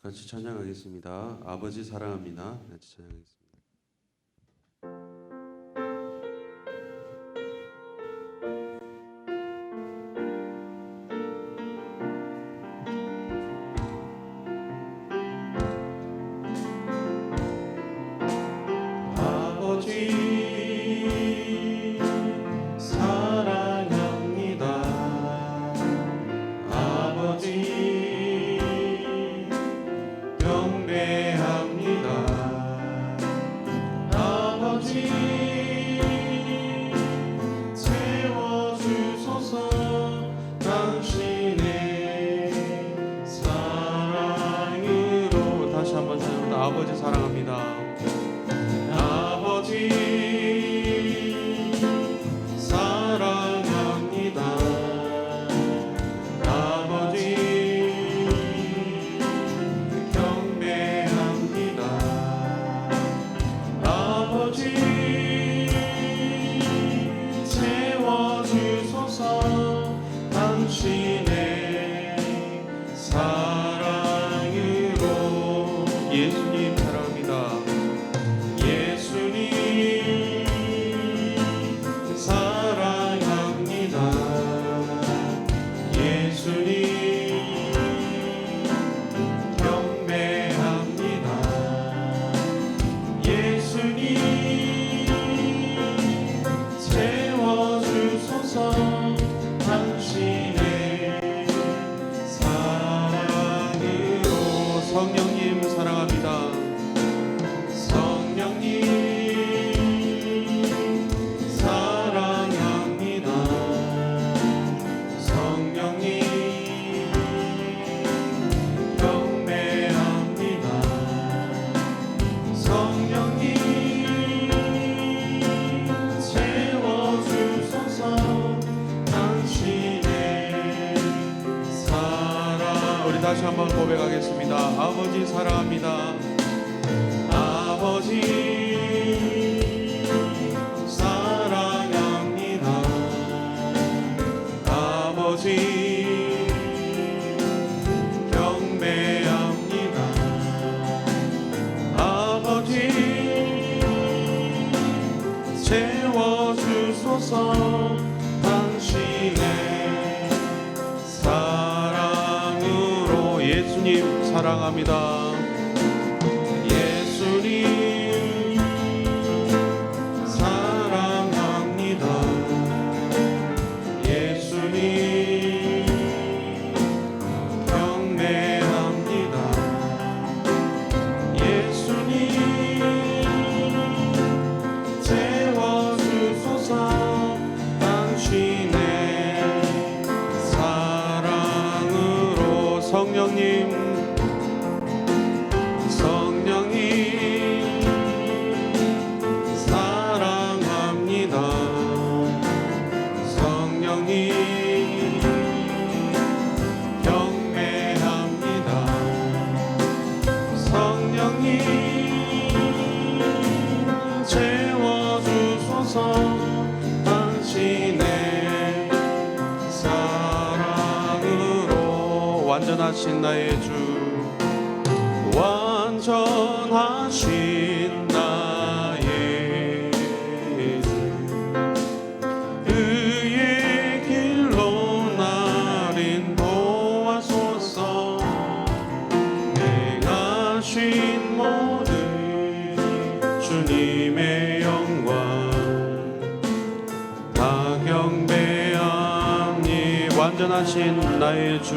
같이 찬양하겠습니다. 아버지 사랑합니다. 같이 찬양하겠습니다. 아버지 사랑합니다. 아버지 사랑합니다. 아버지 경배합니다. 아버지 채워주소서. 당신의 사랑으로. 예수님 사랑합니다. 예수님 사랑합니다. 예수님 경배합니다. 예수님 채워주소서. 당신의 사랑으로. 성령님 사랑합니다. 성령님 사랑합니다. 성령님 경배합니다. 성령님 채워주소서. 당신의 사랑. 우리 다시 한번 고백하겠습니다. 아버지 사랑합니다. 아버지 사랑합니다. 아버지 경배합니다. 아버지 채워주소서. 당신의 사랑으로. 예수님 사랑합니다. 예수님 사랑합니다. 예수님 경배합니다. 예수님 채워주소서. 당신의 사랑으로. 성령님 사랑합니다. 성령님 경배합니다. 성령님 채워주소서. 당신의 사랑으로. 완전하신 나의 주. 완전하신 나의 주. 의의 길로 날 인도하소서. 행하신 모든 주님의 영광 다 경배하니. 완전하신 나의 주.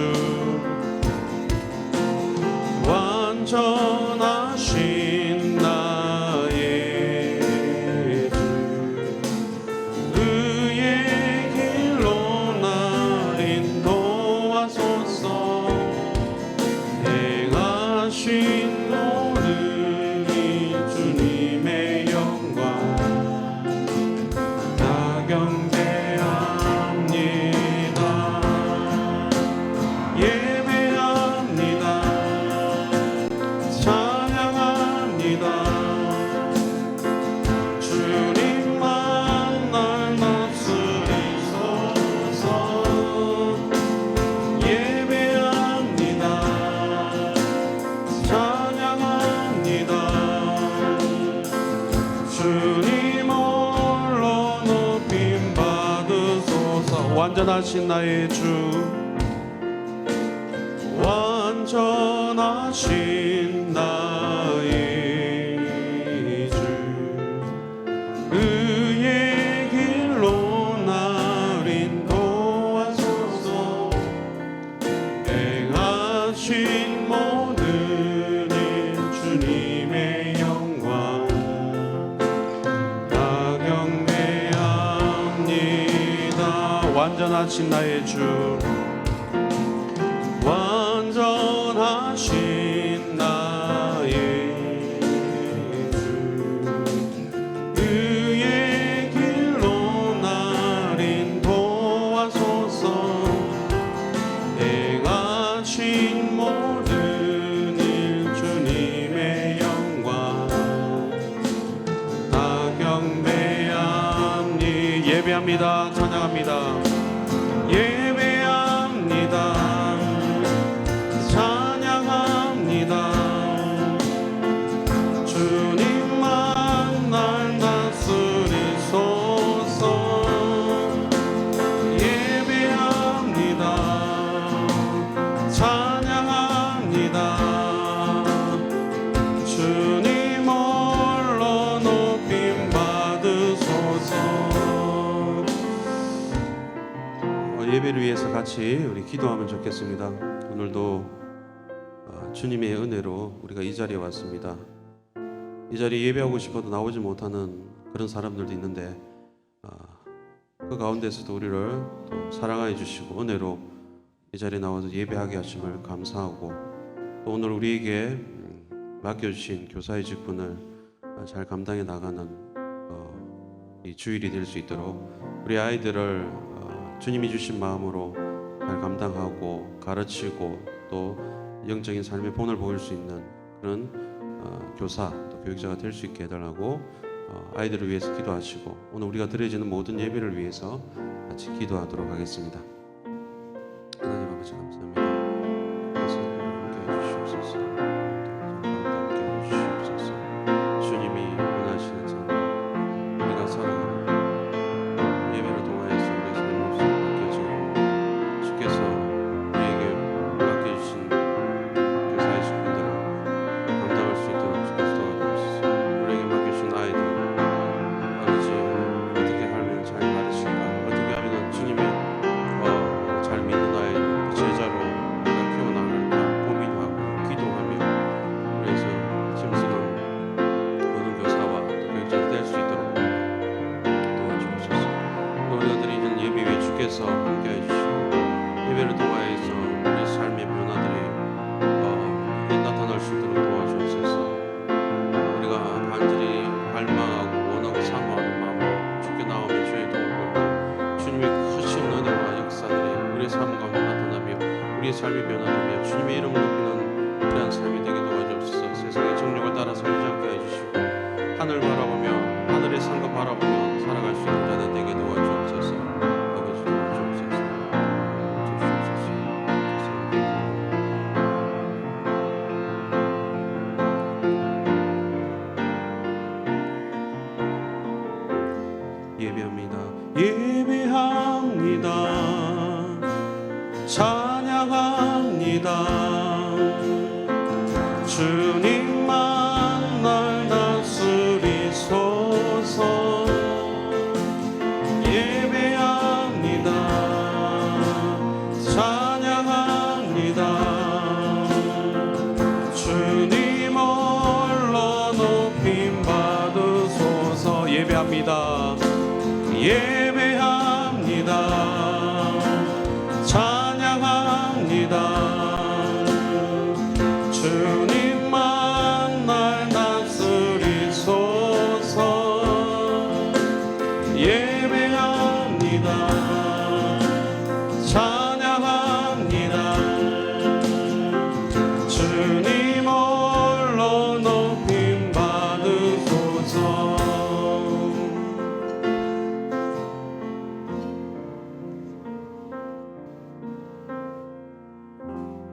완전하신 나의 주. 의의 길로 날 인도하소서. 행하신 모든 이 주님의 영광 다 경배합니다. 예배합니다. 찬양합니다. 완전하신 나의 주, 완전하신 나의 주, 의의 길로 나를 인도하소서. 행하신 모든 일 주님의 영광 다 경배합니다. 완전하신 나의 주, 완전하신 나의 주, 의의 길로 나를 인도하소서. 행하신 모든 일 주님의 영광 다 경배합니. 예배합니다. 찬양합니다. 예배합니다. 찬양합니다. 주님만 날 다스리소서. 예배합니다. 찬양합니다. 주님 홀로 높임 받으소서. 예배를 위해서 같이 우리 기도하면 좋겠습니다. 오늘도 주님의 은혜로 우리가 이 자리에 왔습니다. 이 자리에 예배하고 싶어도 나오지 못하는 그런 사람들도 있는데 그 가운데서도 우리를 또 사랑해 주시고 은혜로 이 자리에 나와서 예배하게 하심을 감사하고, 또 오늘 우리에게 맡겨주신 교사의 직분을 잘 감당해 나가는 이 주일이 될 수 있도록 우리 아이들을 주님이 주신 마음으로 잘 감당하고 가르치고 또 영적인 삶의 본을 보일 수 있는 그런 교사 또 교육자가 될 수 있게 해달라고 아이들을 위해서 기도하시고, 오늘 우리가 드려지는 모든 예배를 위해서 같이 기도하도록 하겠습니다. 하나님 아버지 감사합니다. 그래서 함께 해주시옵소서. 함께 해주시옵소서. 주님이 원하시는 삶 우리가 살아가는 예배를 통하여서 우리의 삶의 몫을 맡겨지고, 주께서 우리에게 맡겨주신 교사의 직분들을 감당할 수 있도록 주께서 도와주옵소서. 우리에게 맡겨주신 아이들 아버지 어떻게 하면 잘 가르칠까, 어떻게 하면 주님의 잘 믿는 아이 제자로 우리가 키워나갈까 고민하고 기도하며, 그래서 짐스러운 모든 교사와 또 교육자가 될 수 있도록 도와주옵소서. 또 우리가 드리는 예배 위에 주께서 함께해 주시고, 예배를 통하여서 우리 삶의 변화들이 나타날 수 있도록 도와주옵소서. 우리가 간절히 갈망하고 원하고 사모하는 마음으로 주께 나오며 주의 도움을 받고 주님의 크신 은혜와 역사들이 우리의 삶 가운데 나타나며 우리의 삶이 변화되며 주님의 이름을 높이는 그러한 삶이 되게 도와주옵소서. 세상의 정욕을 따라 살지 않게 해주시고 하늘 바라보며 하늘의 산과 바라보며 살아갈 수 있는 자들 되게 도와주옵소서. 아버지 도와주옵소서. 예배합니다. 예배합니다. 찬양합니다. 주님만 날 다스리소서. 예배합니다. 찬양합니다. 주님 홀로 높임 받으소서. 예배합니다. 예배합니다. 찬양합니다. 주님만 날 다스리소서. 예배합니다. 찬양합니다. 주님 홀로 높임 받으소서.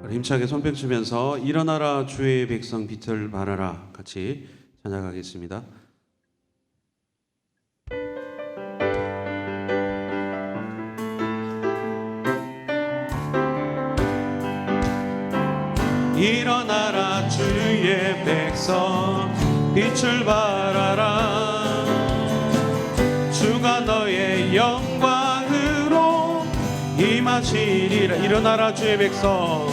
힘차게 손뼉 치면서 일어나라 주의 백성 빛을 발하라 같이 찬양하겠습니다. 일어나라 주의 백성 빛을 발하라. 주가 너의 영광으로 임하시리라. 일어나라 주의 백성,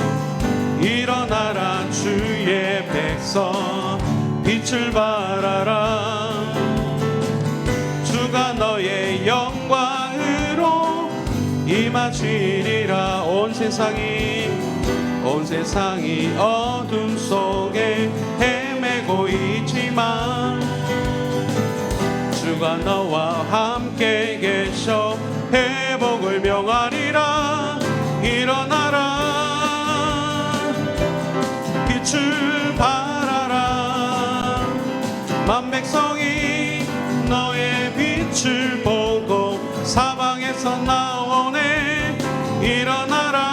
일어나라 주의 백성 빛을 발하라. 주가 너의 영광으로 임하시리라. 온 세상이 어둠 속에 헤매고 있지만 주가 너와 함께 계셔 회복을 명하리라. 일어나라 빛을 발하라. 만 백성이 너의 빛을 보고 사방에서 나오네. 일어나라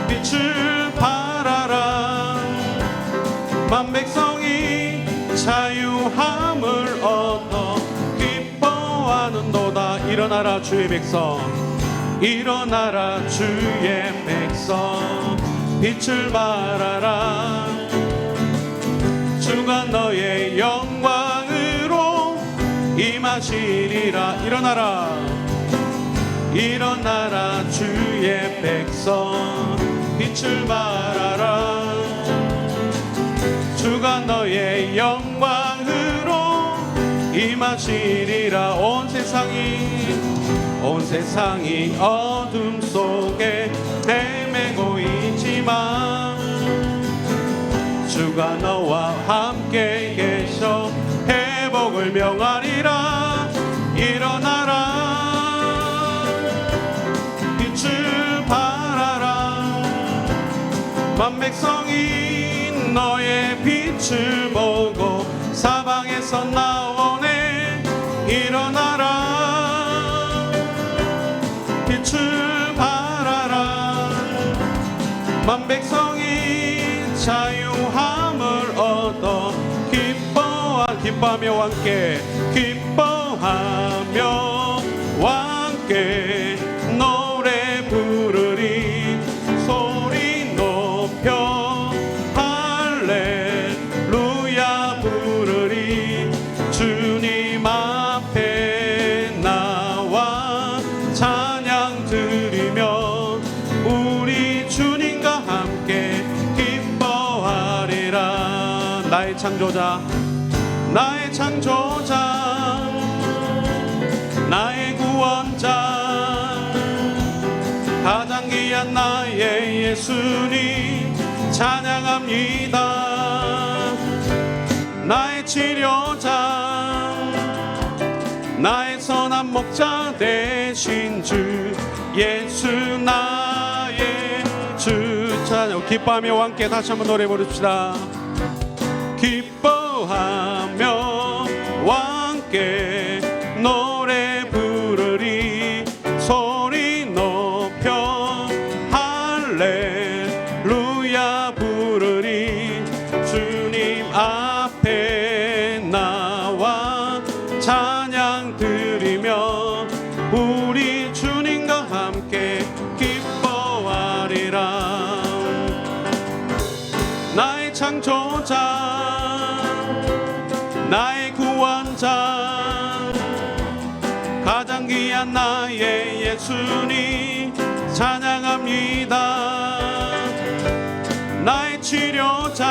빛을 발하라. 만 백성이 자유함을 얻어 기뻐하는도다. 일어나라 주의 백성, 일어나라 주의 백성 빛을 발하라. 주가 너의 영광으로 임하시리라. 일어나라 주의 백성 빛을 발하라. 주가 너의 영광으로 임하시리라. 온 세상이 어둠 속에 헤매고 있지만 주가 너와 함께 계셔 회복을 명하리라. 일어나라 빛을 발하라. 만 백성이 너의 빛을 보고 사방에서 나오네. 일어나라 빛을 발하라. 만 백성이 자유함을 얻어 기뻐하며 함께 노래 부르리. 소리 높여 할렐루야 부르리. 주님 앞에 나와 찬양 드리며 우리 주님과 함께 기뻐하리라. 나의 창조자, 나의 구원자, 가장 귀한 나의 예수님 찬양합니다. 나의 치료자, 나의 선한 목자 되신 주 예수 나의 주 찬양. 기뻐하며 함께 다시 한번 노래 부릅시다. 기뻐하며 함께 노래 부르리. 소리 높여 할렐루야 부르리. 주님 앞에 나와 찬양 드리며 우리 주님과 함께 기뻐하리라. 나의 창조자, 나의 구원자, 가장 귀한 나의 예수님 찬양합니다. 나의 치료자,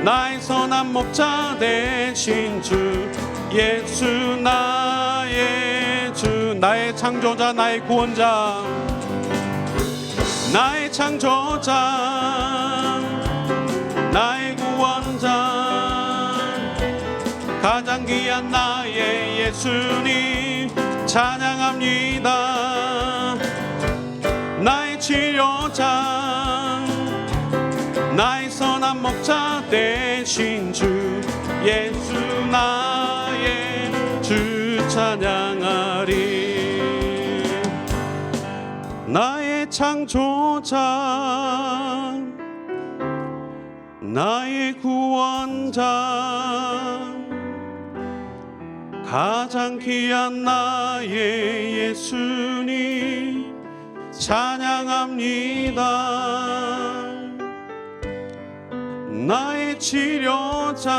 나의 선한 목자 되신 주 예수 나의 주. 나의 창조자, 나의 구원자, 나의 창조자, 나의 구원자, 가장 귀한 나의 예수님 찬양합니다. 나의 치료자, 나의 선한 목자 되신 주 예수 나의 주 찬양하리. 나의 창조자, 나의 구원자, 가장 귀한 나의 예수님 찬양합니다. 나의 치료자,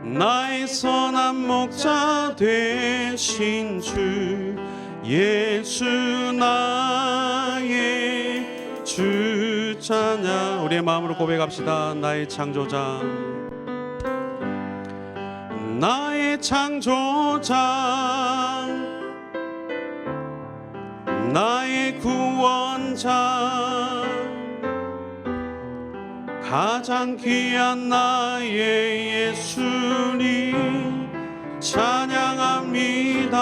나의 선한 목자 되신 주 예수 나의 주 찬양. 우리의 마음으로 고백합시다. 나의 창조자, 나의 창조자, 나의 구원자, 가장 귀한 나의 예수님 찬양합니다.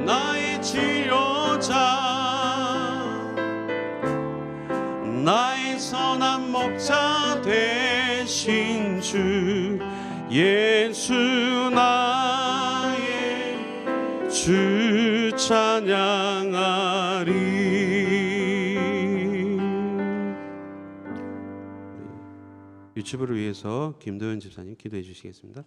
나의 치료자, 나의 선한 목자 되신 주 예수 나의 주 찬양하리. 유튜브를 위해서 김도현 집사님 기도해 주시겠습니다.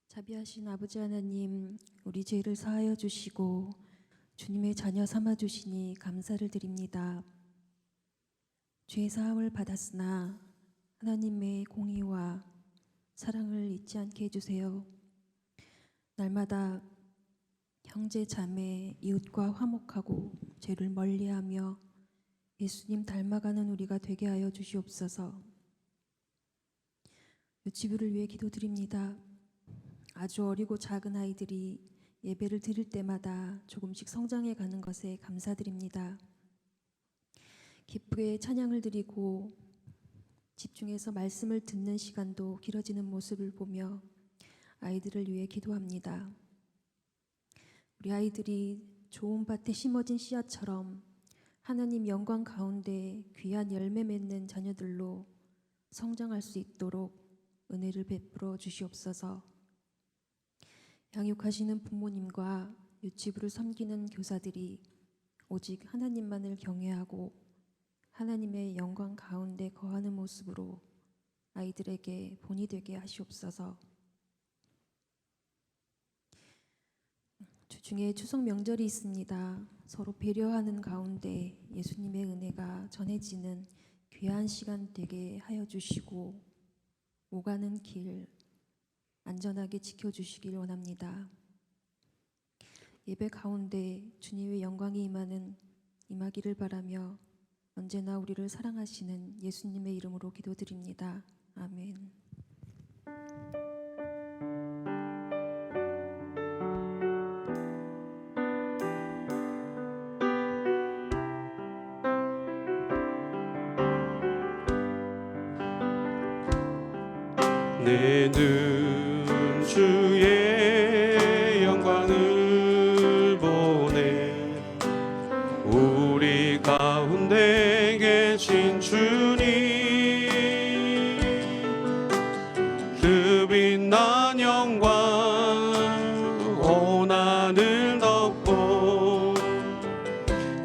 자비하신 아버지 하나님, 우리 죄를 사하여 주시고 주님의 자녀 삼아 주시니 감사를 드립니다. 죄 사함을 받았으나 하나님의 공의와 사랑을 잊지 않게 해주세요. 날마다 형제 자매 이웃과 화목하고 죄를 멀리하며 예수님 닮아가는 우리가 되게 하여 주시옵소서. 유치부를 위해 기도드립니다. 아주 어리고 작은 아이들이 예배를 드릴 때마다 조금씩 성장해 가는 것에 감사드립니다. 기쁘게 찬양을 드리고 집중해서 말씀을 듣는 시간도 길어지는 모습을 보며 아이들을 위해 기도합니다. 우리 아이들이 좋은 밭에 심어진 씨앗처럼 하나님 영광 가운데 귀한 열매 맺는 자녀들로 성장할 수 있도록 은혜를 베풀어 주시옵소서. 양육하시는 부모님과 유치부를 섬기는 교사들이 오직 하나님만을 경외하고 하나님의 영광 가운데 거하는 모습으로 아이들에게 본이 되게 하시옵소서. 주중에 추석 명절이 있습니다. 서로 배려하는 가운데 예수님의 은혜가 전해지는 귀한 시간 되게 하여 주시고 오가는 길 안전하게 지켜주시길 원합니다. 예배 가운데 주님의 영광이 임하기를 바라며 언제나 우리를 사랑하시는 예수님의 이름으로 기도드립니다. 아멘. 내 눈 주의 영광을 보네. 우리 가운데 계신 주님, 그 빛난 영광 온 하늘 덮고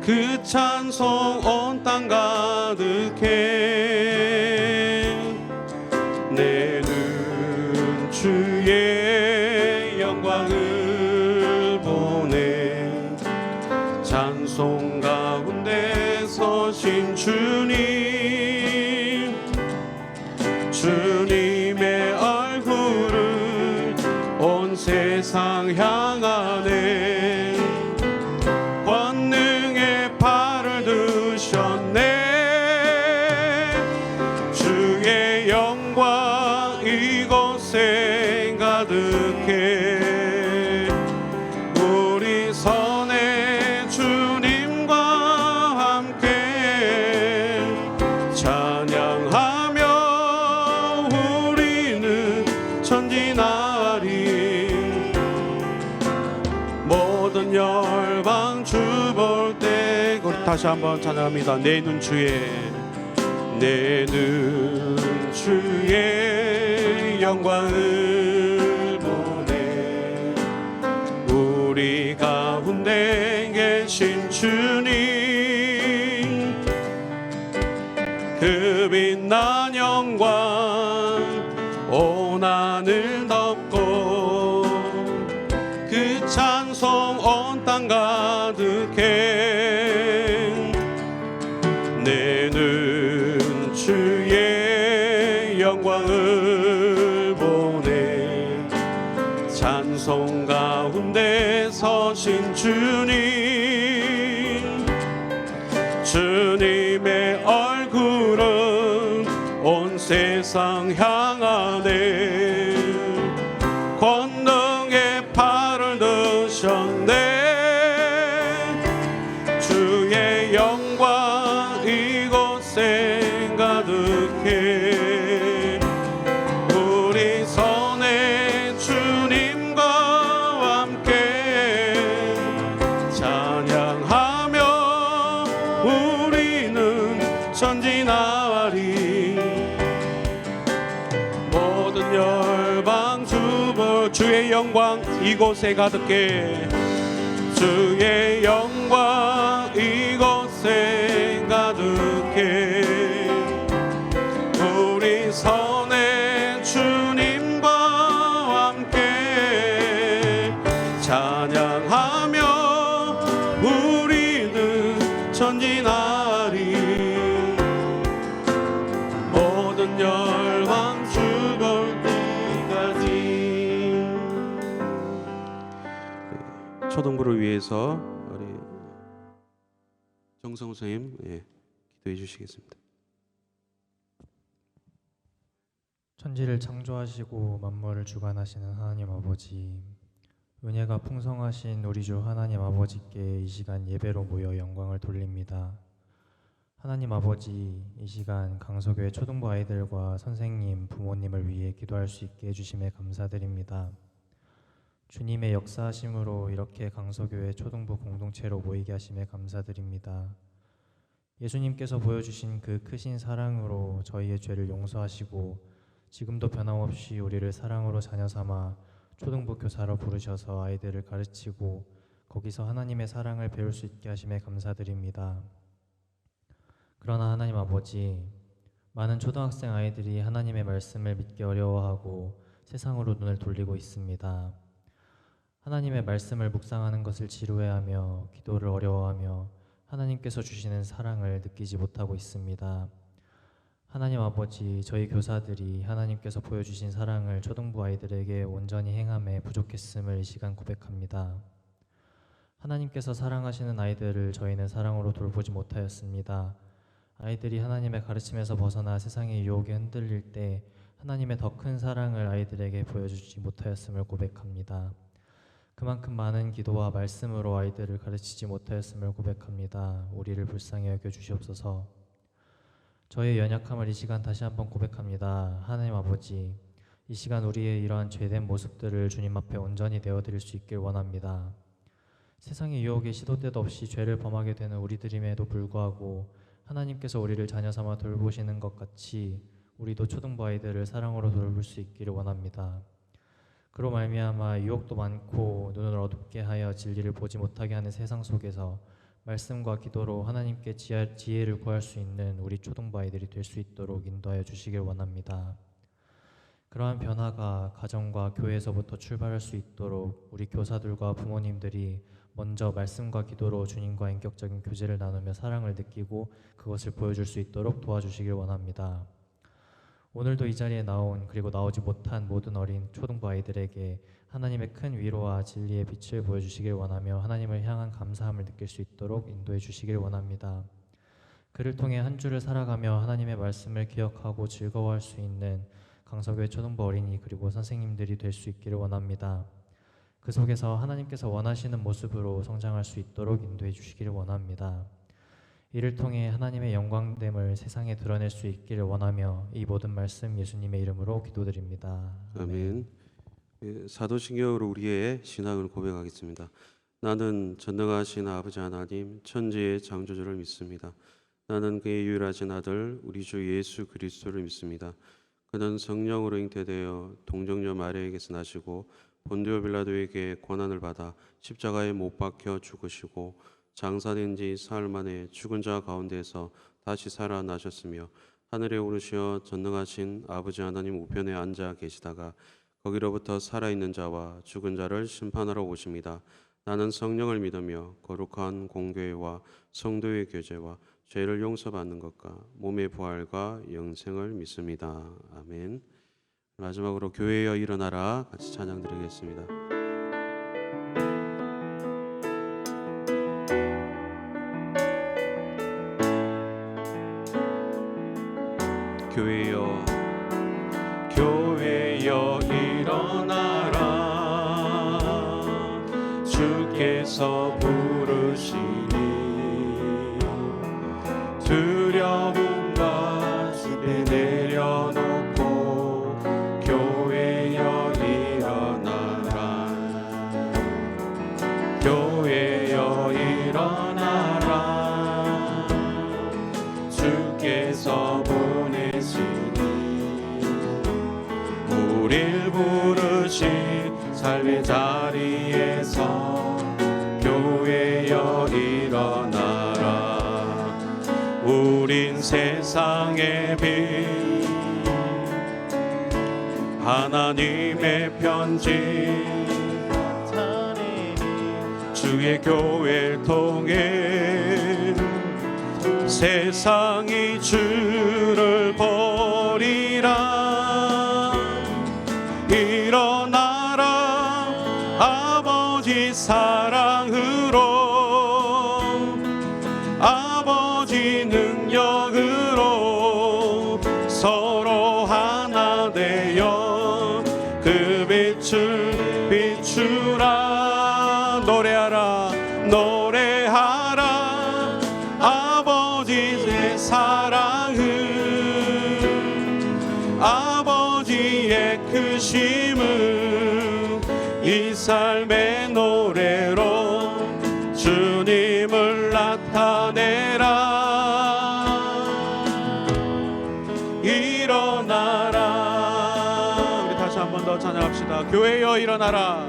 그 찬송 온 땅 가득해. 내 눈 주의 영광을 보네. 찬송 가운데 서신 주님, 주님의 얼굴을 온 세상 향하네. 권능의 팔을 드셨네. 주의 영광 이곳에 가득해. 우리 선의 주님과 함께 찬양하며 우리는 전진하리. 모든 열방 주 볼 때 다시 한번 찬양합니다. 내 눈 주의, 내 눈 주의 영광을 보네. 우리 가운데 계신 주님, 그 내는 주의 영광을 보네. 찬송 가운데 서신 주님의 얼굴은 온 세상 향하네. 권능의 팔을 드셨네. 주의 영광 이곳에 가득해. 우리 선의 주님과 함께 찬양하며 우리는 전진하리. 모든 열방 주의 영광 이곳에 가득해. 주의 영광 이곳에 가득해. 우리 선의 주님과 함께 찬양하며 우리는 전진하리. 모든 열방 죽을 때까지. 초등부를 위해서 우리 정성 선생님 기도해 주시겠습니다. 천지를 창조하시고 만물을 주관하시는 하나님 아버지, 은혜가 풍성하신 우리 주 하나님 아버지께 이 시간 예배로 모여 영광을 돌립니다. 하나님 아버지, 이 시간 강서교회 초등부 아이들과 선생님, 부모님을 위해 기도할 수 있게 해주심에 감사드립니다. 주님의 역사하심으로 이렇게 강서교회 초등부 공동체로 모이게 하심에 감사드립니다. 예수님께서 보여주신 그 크신 사랑으로 저희의 죄를 용서하시고 지금도 변함없이 우리를 사랑으로 자녀 삼아 초등부 교사로 부르셔서 아이들을 가르치고 거기서 하나님의 사랑을 배울 수 있게 하심에 감사드립니다. 그러나 하나님 아버지, 많은 초등학생 아이들이 하나님의 말씀을 믿기 어려워하고 세상으로 눈을 돌리고 있습니다. 하나님의 말씀을 묵상하는 것을 지루해하며 기도를 어려워하며 하나님께서 주시는 사랑을 느끼지 못하고 있습니다. 하나님 아버지, 저희 교사들이 하나님께서 보여주신 사랑을 초등부 아이들에게 온전히 행함에 부족했음을 이 시간 고백합니다. 하나님께서 사랑하시는 아이들을 저희는 사랑으로 돌보지 못하였습니다. 아이들이 하나님의 가르침에서 벗어나 세상의 유혹에 흔들릴 때 하나님의 더 큰 사랑을 아이들에게 보여주지 못하였음을 고백합니다. 그만큼 많은 기도와 말씀으로 아이들을 가르치지 못하였음을 고백합니다. 우리를 불쌍히 여겨 주시옵소서. 저의 연약함을 이 시간 다시 한번 고백합니다. 하나님 아버지, 이 시간 우리의 이러한 죄된 모습들을 주님 앞에 온전히 내어드릴 수 있길 원합니다. 세상의 유혹에 시도 때도 없이 죄를 범하게 되는 우리들임에도 불구하고 하나님께서 우리를 자녀 삼아 돌보시는 것 같이 우리도 초등부 아이들을 사랑으로 돌볼 수 있기를 원합니다. 그로 말미암아 유혹도 많고 눈을 어둡게 하여 진리를 보지 못하게 하는 세상 속에서 말씀과 기도로 하나님께 지혜를 구할 수 있는 우리 초등부 아이들이 될 수 있도록 인도하여 주시길 원합니다. 그러한 변화가 가정과 교회에서부터 출발할 수 있도록 우리 교사들과 부모님들이 먼저 말씀과 기도로 주님과 인격적인 교제를 나누며 사랑을 느끼고 그것을 보여줄 수 있도록 도와주시길 원합니다. 오늘도 이 자리에 나온 그리고 나오지 못한 모든 어린 초등부 아이들에게 하나님의 큰 위로와 진리의 빛을 보여주시길 원하며 하나님을 향한 감사함을 느낄 수 있도록 인도해 주시길 원합니다. 그를 통해 한 주를 살아가며 하나님의 말씀을 기억하고 즐거워할 수 있는 강서교회 초등부 어린이 그리고 선생님들이 될 수 있기를 원합니다. 그 속에서 하나님께서 원하시는 모습으로 성장할 수 있도록 인도해 주시기를 원합니다. 이를 통해 하나님의 영광됨을 세상에 드러낼 수 있기를 원하며 이 모든 말씀 예수님의 이름으로 기도드립니다. 아멘. 사도신경으로 우리의 신앙을 고백하겠습니다. 나는 전능하신 아버지 하나님 천지의 창조주를 믿습니다. 나는 그의 유일하신 아들 우리 주 예수 그리스도를 믿습니다. 그는 성령으로 잉태되어 동정녀 마리아에게서 나시고 본디오 빌라도에게 고난을 받아 십자가에 못 박혀 죽으시고 장사된 지 사흘 만에 죽은 자 가운데서 다시 살아나셨으며 하늘에 오르시어 전능하신 아버지 하나님 우편에 앉아 계시다가 거기로부터 살아있는 자와 죽은 자를 심판하러 오십니다. 나는 성령을 믿으며 거룩한 공교회와 성도의 교제와 죄를 용서받는 것과 몸의 부활과 영생을 믿습니다. 아멘. 마지막으로 교회여 일어나라 같이 찬양 드리겠습니다. 교회여 교회여 일어나라 주께서 부르시니 두려움과 집에 내려놓고 교회여 일어나라 교회여 일어나라 주께서 보내시니 우릴 부르신 삶의 자리에서 교회여 일어나라 우린 세상의 빛 하나님의 편지 주의 교회를 통해 세상이 주를 버리라 일어나라 아버지 사랑으로 아버지 능력으로 서로 하나 되어 그 빛을 비추라 노래하라 노래하라 아버지의 사랑을 아버지의 크심을 이 삶의 노래로 주님을 나타내라 일어나라 우리 다시 한 번 더 찬양합시다 교회여 일어나라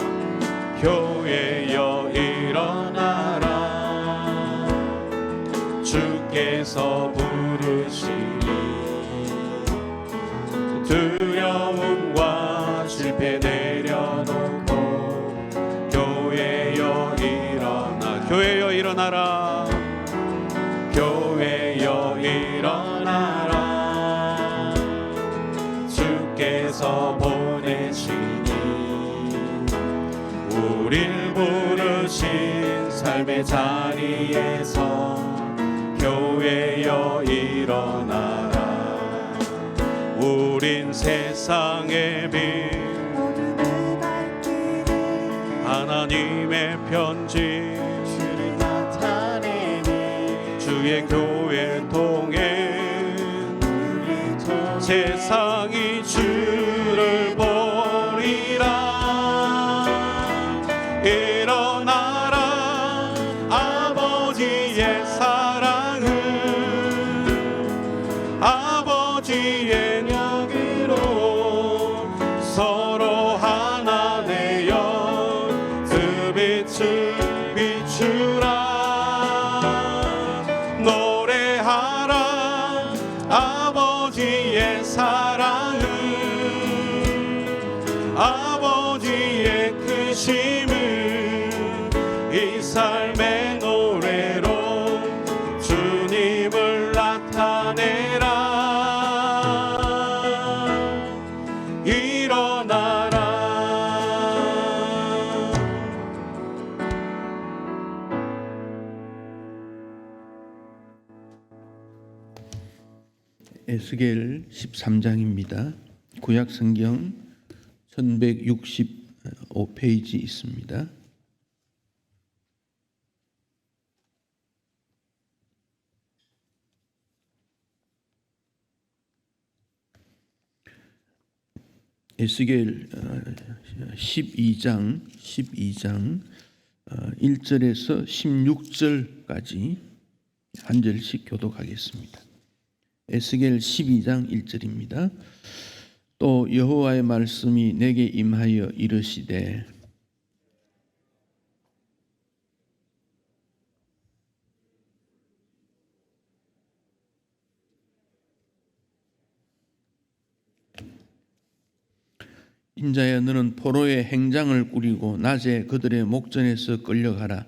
교회여 일어나라 주께서 부르시니 두려움과 실패 내려놓고 교회여 일어나 교회여 일어나라 교회여 일어나라 주께서 보내시니 우릴 부르신 삶의 자리에서 교회여 일어나라 우린 세상의 빛 어둠을 밝히는 하나님의 편지 주를 나타내니 주의 교회 통해 우리 통해 세상이 주를 버리라 일어나라 아버지의 사랑을 아버지의 능력으로 서로 하나 되어 그 빛을 비추라 노래하라 아버지의 사랑을 아버지의 크심을 이 삶의 노래로 주님을 나타내라 일어나라 에스겔 13장입니다. 구약 성경 1165페이지 있습니다. 에스겔 12장 1절에서 16절까지 한 절씩 교독하겠습니다. 에스겔 12장 1절입니다. 또 여호와의 말씀이 내게 임하여 이르시되 인자야 너는 포로의 행장을 꾸리고 낮에 그들의 목전에서 끌려가라.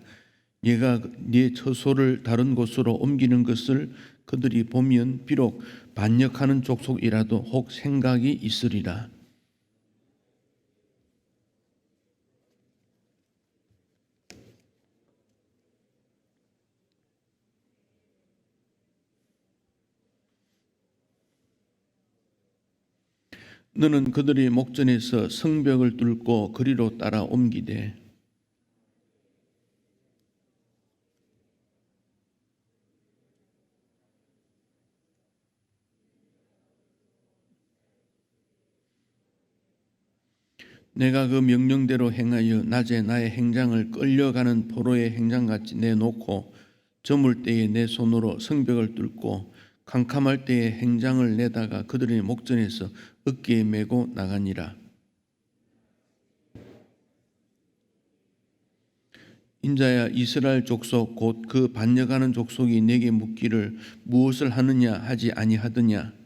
네가 네 처소를 다른 곳으로 옮기는 것을 그들이 보면 비록 반역하는 족속이라도 혹 생각이 있으리라. 너는 그들의 목전에서 성벽을 뚫고 그리로 따라 옮기되 내가 그 명령대로 행하여 낮에 나의 행장을 끌려가는 포로의 행장같이 내놓고 저물 때에 내 손으로 성벽을 뚫고 캄캄할 때에 행장을 내다가 그들의 목전에서 어깨에 메고 나가니라. 인자야 이스라엘 족속 곧 그 반역하는 족속이 내게 묻기를 무엇을 하느냐 하지 아니하더냐.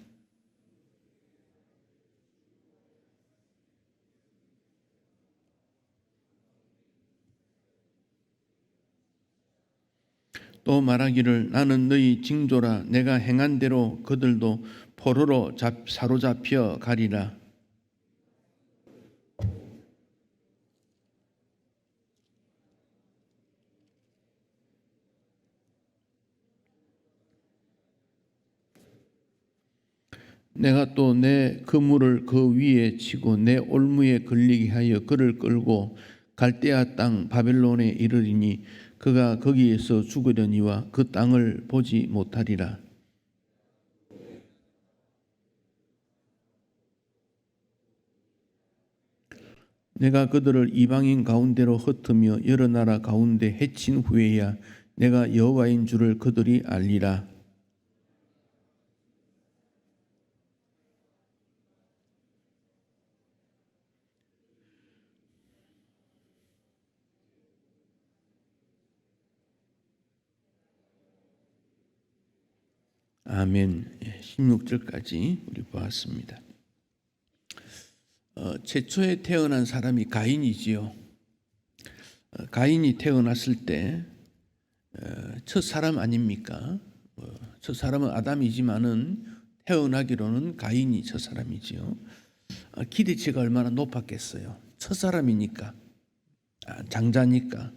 또 말하기를 나는 너희 징조라. 내가 행한 대로 그들도 포로로 사로잡혀 가리라. 내가 또 내 그물을 그 위에 치고 내 올무에 걸리게 하여 그를 끌고 갈대아 땅 바벨론에 이르리니 그가 거기에서 죽으려니와 그 땅을 보지 못하리라. 내가 그들을 이방인 가운데로 흩으며 여러 나라 가운데 해친 후에야 내가 여호와인 줄을 그들이 알리라. 아멘. 16절까지 우리 보았습니다. 최초에 태어난 사람이 가인이지요. 가인이 태어났을 때 첫 사람 아닙니까? 첫 사람은 아담이지만은 태어나기로는 가인이 첫 사람이지요. 기대치가 얼마나 높았겠어요. 첫 사람이니까, 장자니까.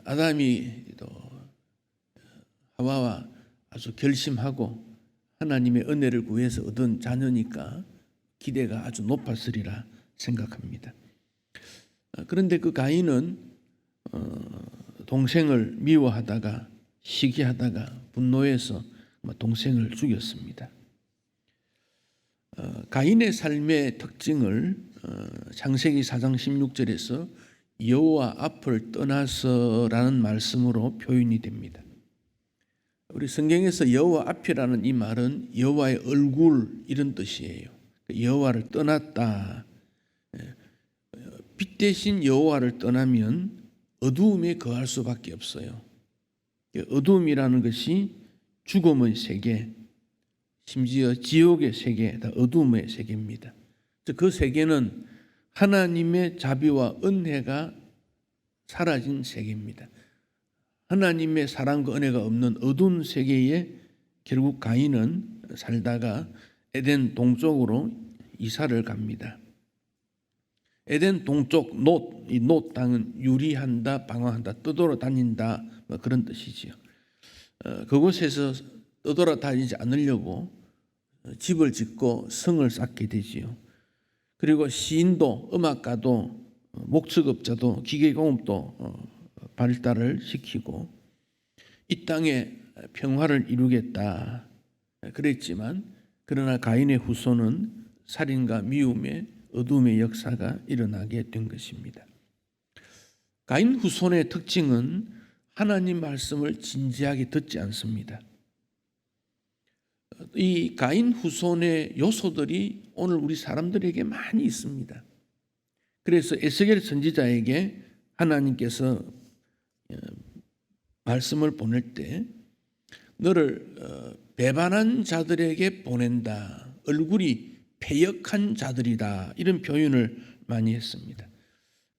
아담이 또 하와와 아주 결심하고 하나님의 은혜를 구해서 얻은 자녀니까 기대가 아주 높았으리라 생각합니다. 그런데 그 가인은 동생을 미워하다가 시기하다가 분노해서 동생을 죽였습니다. 가인의 삶의 특징을 창세기 4장 16절에서 여호와 앞을 떠나서라는 말씀으로 표현이 됩니다. 우리 성경에서 여호와 앞이라는 이 말은 여호와의 얼굴 이런 뜻이에요. 여호와를 떠났다. 빛 대신 여호와를 떠나면 어두움에 거할 수밖에 없어요. 어두움이라는 것이 죽음의 세계, 심지어 지옥의 세계, 다 어두움의 세계입니다. 그 세계는 하나님의 자비와 은혜가 사라진 세계입니다. 하나님의 사랑과 은혜가 없는 어두운 세계에 결국 가인은 살다가 에덴 동쪽으로 이사를 갑니다. 에덴 동쪽 놋, 이 놋 땅은 유리한다, 방황한다, 떠돌아다닌다, 그런 뜻이지요. 그곳에서 떠돌아다니지 않으려고 집을 짓고 성을 쌓게 되지요. 그리고 시인도, 음악가도, 목축업자도, 기계공업도 발달을 시키고 이 땅에 평화를 이루겠다 그랬지만, 그러나 가인의 후손은 살인과 미움의 어둠의 역사가 일어나게 된 것입니다. 가인 후손의 특징은 하나님 말씀을 진지하게 듣지 않습니다. 이 가인 후손의 요소들이 오늘 우리 사람들에게 많이 있습니다. 그래서 에스겔 선지자에게 하나님께서 말씀을 보낼 때 너를 배반한 자들에게 보낸다. 얼굴이 패역한 자들이다 이런 표현을 많이 했습니다.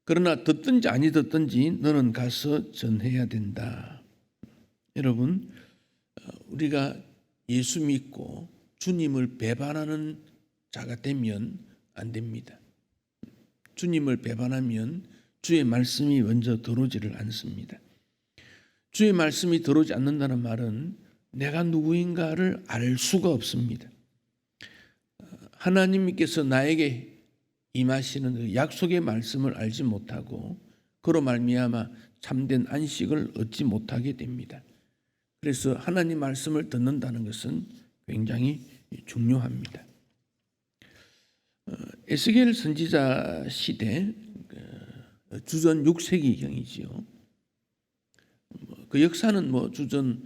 그러나 듣든지 아니 듣든지 너는 가서 전해야 된다. 여러분, 우리가 예수 믿고 주님을 배반하는 자가 되면 안 됩니다. 주님을 배반하면 주의 말씀이 먼저 들어오지를 않습니다. 주의 말씀이 들어오지 않는다는 말은 내가 누구인가를 알 수가 없습니다. 하나님께서 나에게 임하시는 그 약속의 말씀을 알지 못하고 그로 말미암아 참된 안식을 얻지 못하게 됩니다. 그래서 하나님 말씀을 듣는다는 것은 굉장히 중요합니다. 에스겔 선지자 시대 주전 6세기경이지요. 그 역사는 주전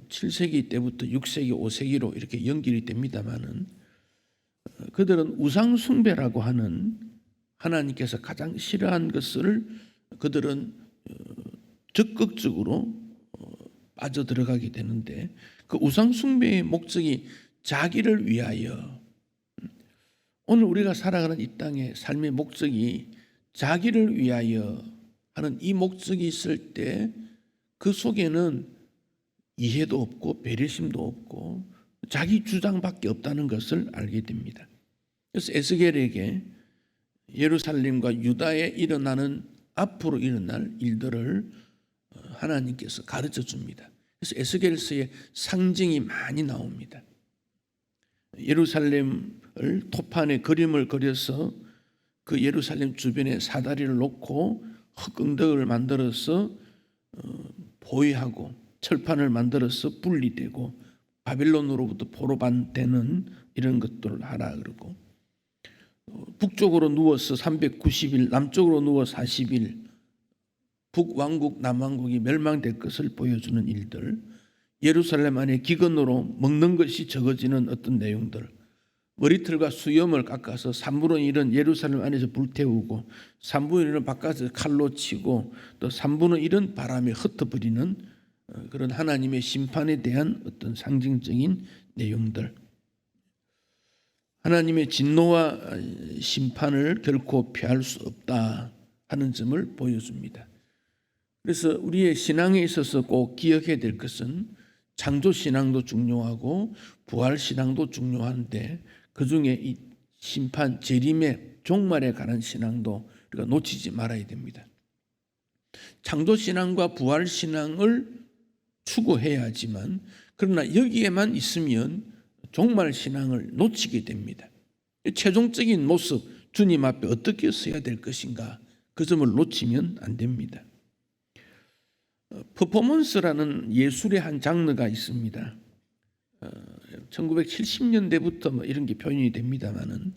7세기 때부터 6세기, 5세기로 이렇게 연결이 됩니다만은 그들은 우상 숭배라고 하는 하나님께서 가장 싫어한 것을 그들은 적극적으로 빠져들어가게 되는데 그 우상 숭배의 목적이 자기를 위하여, 오늘 우리가 살아가는 이 땅의 삶의 목적이 자기를 위하여 하는 이 목적이 있을 때 그 속에는 이해도 없고 배려심도 없고 자기 주장밖에 없다는 것을 알게 됩니다. 그래서 에스겔에게 예루살렘과 유다에 일어나는 앞으로 일어날 일들을 하나님께서 가르쳐 줍니다. 그래서 에스겔서에 상징이 많이 나옵니다. 예루살렘을 토판에 그림을 그려서 그 예루살렘 주변에 사다리를 놓고 흙응덕을 만들어서 보위하고 철판을 만들어서 분리되고 바빌론으로부터 포로반되는 이런 것들을 하라 그러고, 북쪽으로 누워서 390일, 남쪽으로 누워 40일, 북왕국 남왕국이 멸망될 것을 보여주는 일들, 예루살렘 안에 기근으로 먹는 것이 적어지는 어떤 내용들, 머리털과 수염을 깎아서 3분의 1은 예루살렘 안에서 불태우고 3분의 1은 바깥에서 칼로 치고 또 3분의 1은 바람에 흩어버리는 그런 하나님의 심판에 대한 어떤 상징적인 내용들, 하나님의 진노와 심판을 결코 피할 수 없다 하는 점을 보여줍니다. 그래서 우리의 신앙에 있어서 꼭 기억해야 될 것은 창조신앙도 중요하고 부활신앙도 중요한데 그중에 이 심판, 재림의 종말에 관한 신앙도 우리가 놓치지 말아야 됩니다. 창조신앙과 부활신앙을 추구해야지만, 그러나 여기에만 있으면 종말신앙을 놓치게 됩니다. 최종적인 모습, 주님 앞에 어떻게 서야 될 것인가, 그 점을 놓치면 안 됩니다. 퍼포먼스라는 예술의 한 장르가 있습니다. 1970년대부터 이런 게 표현이 됩니다만은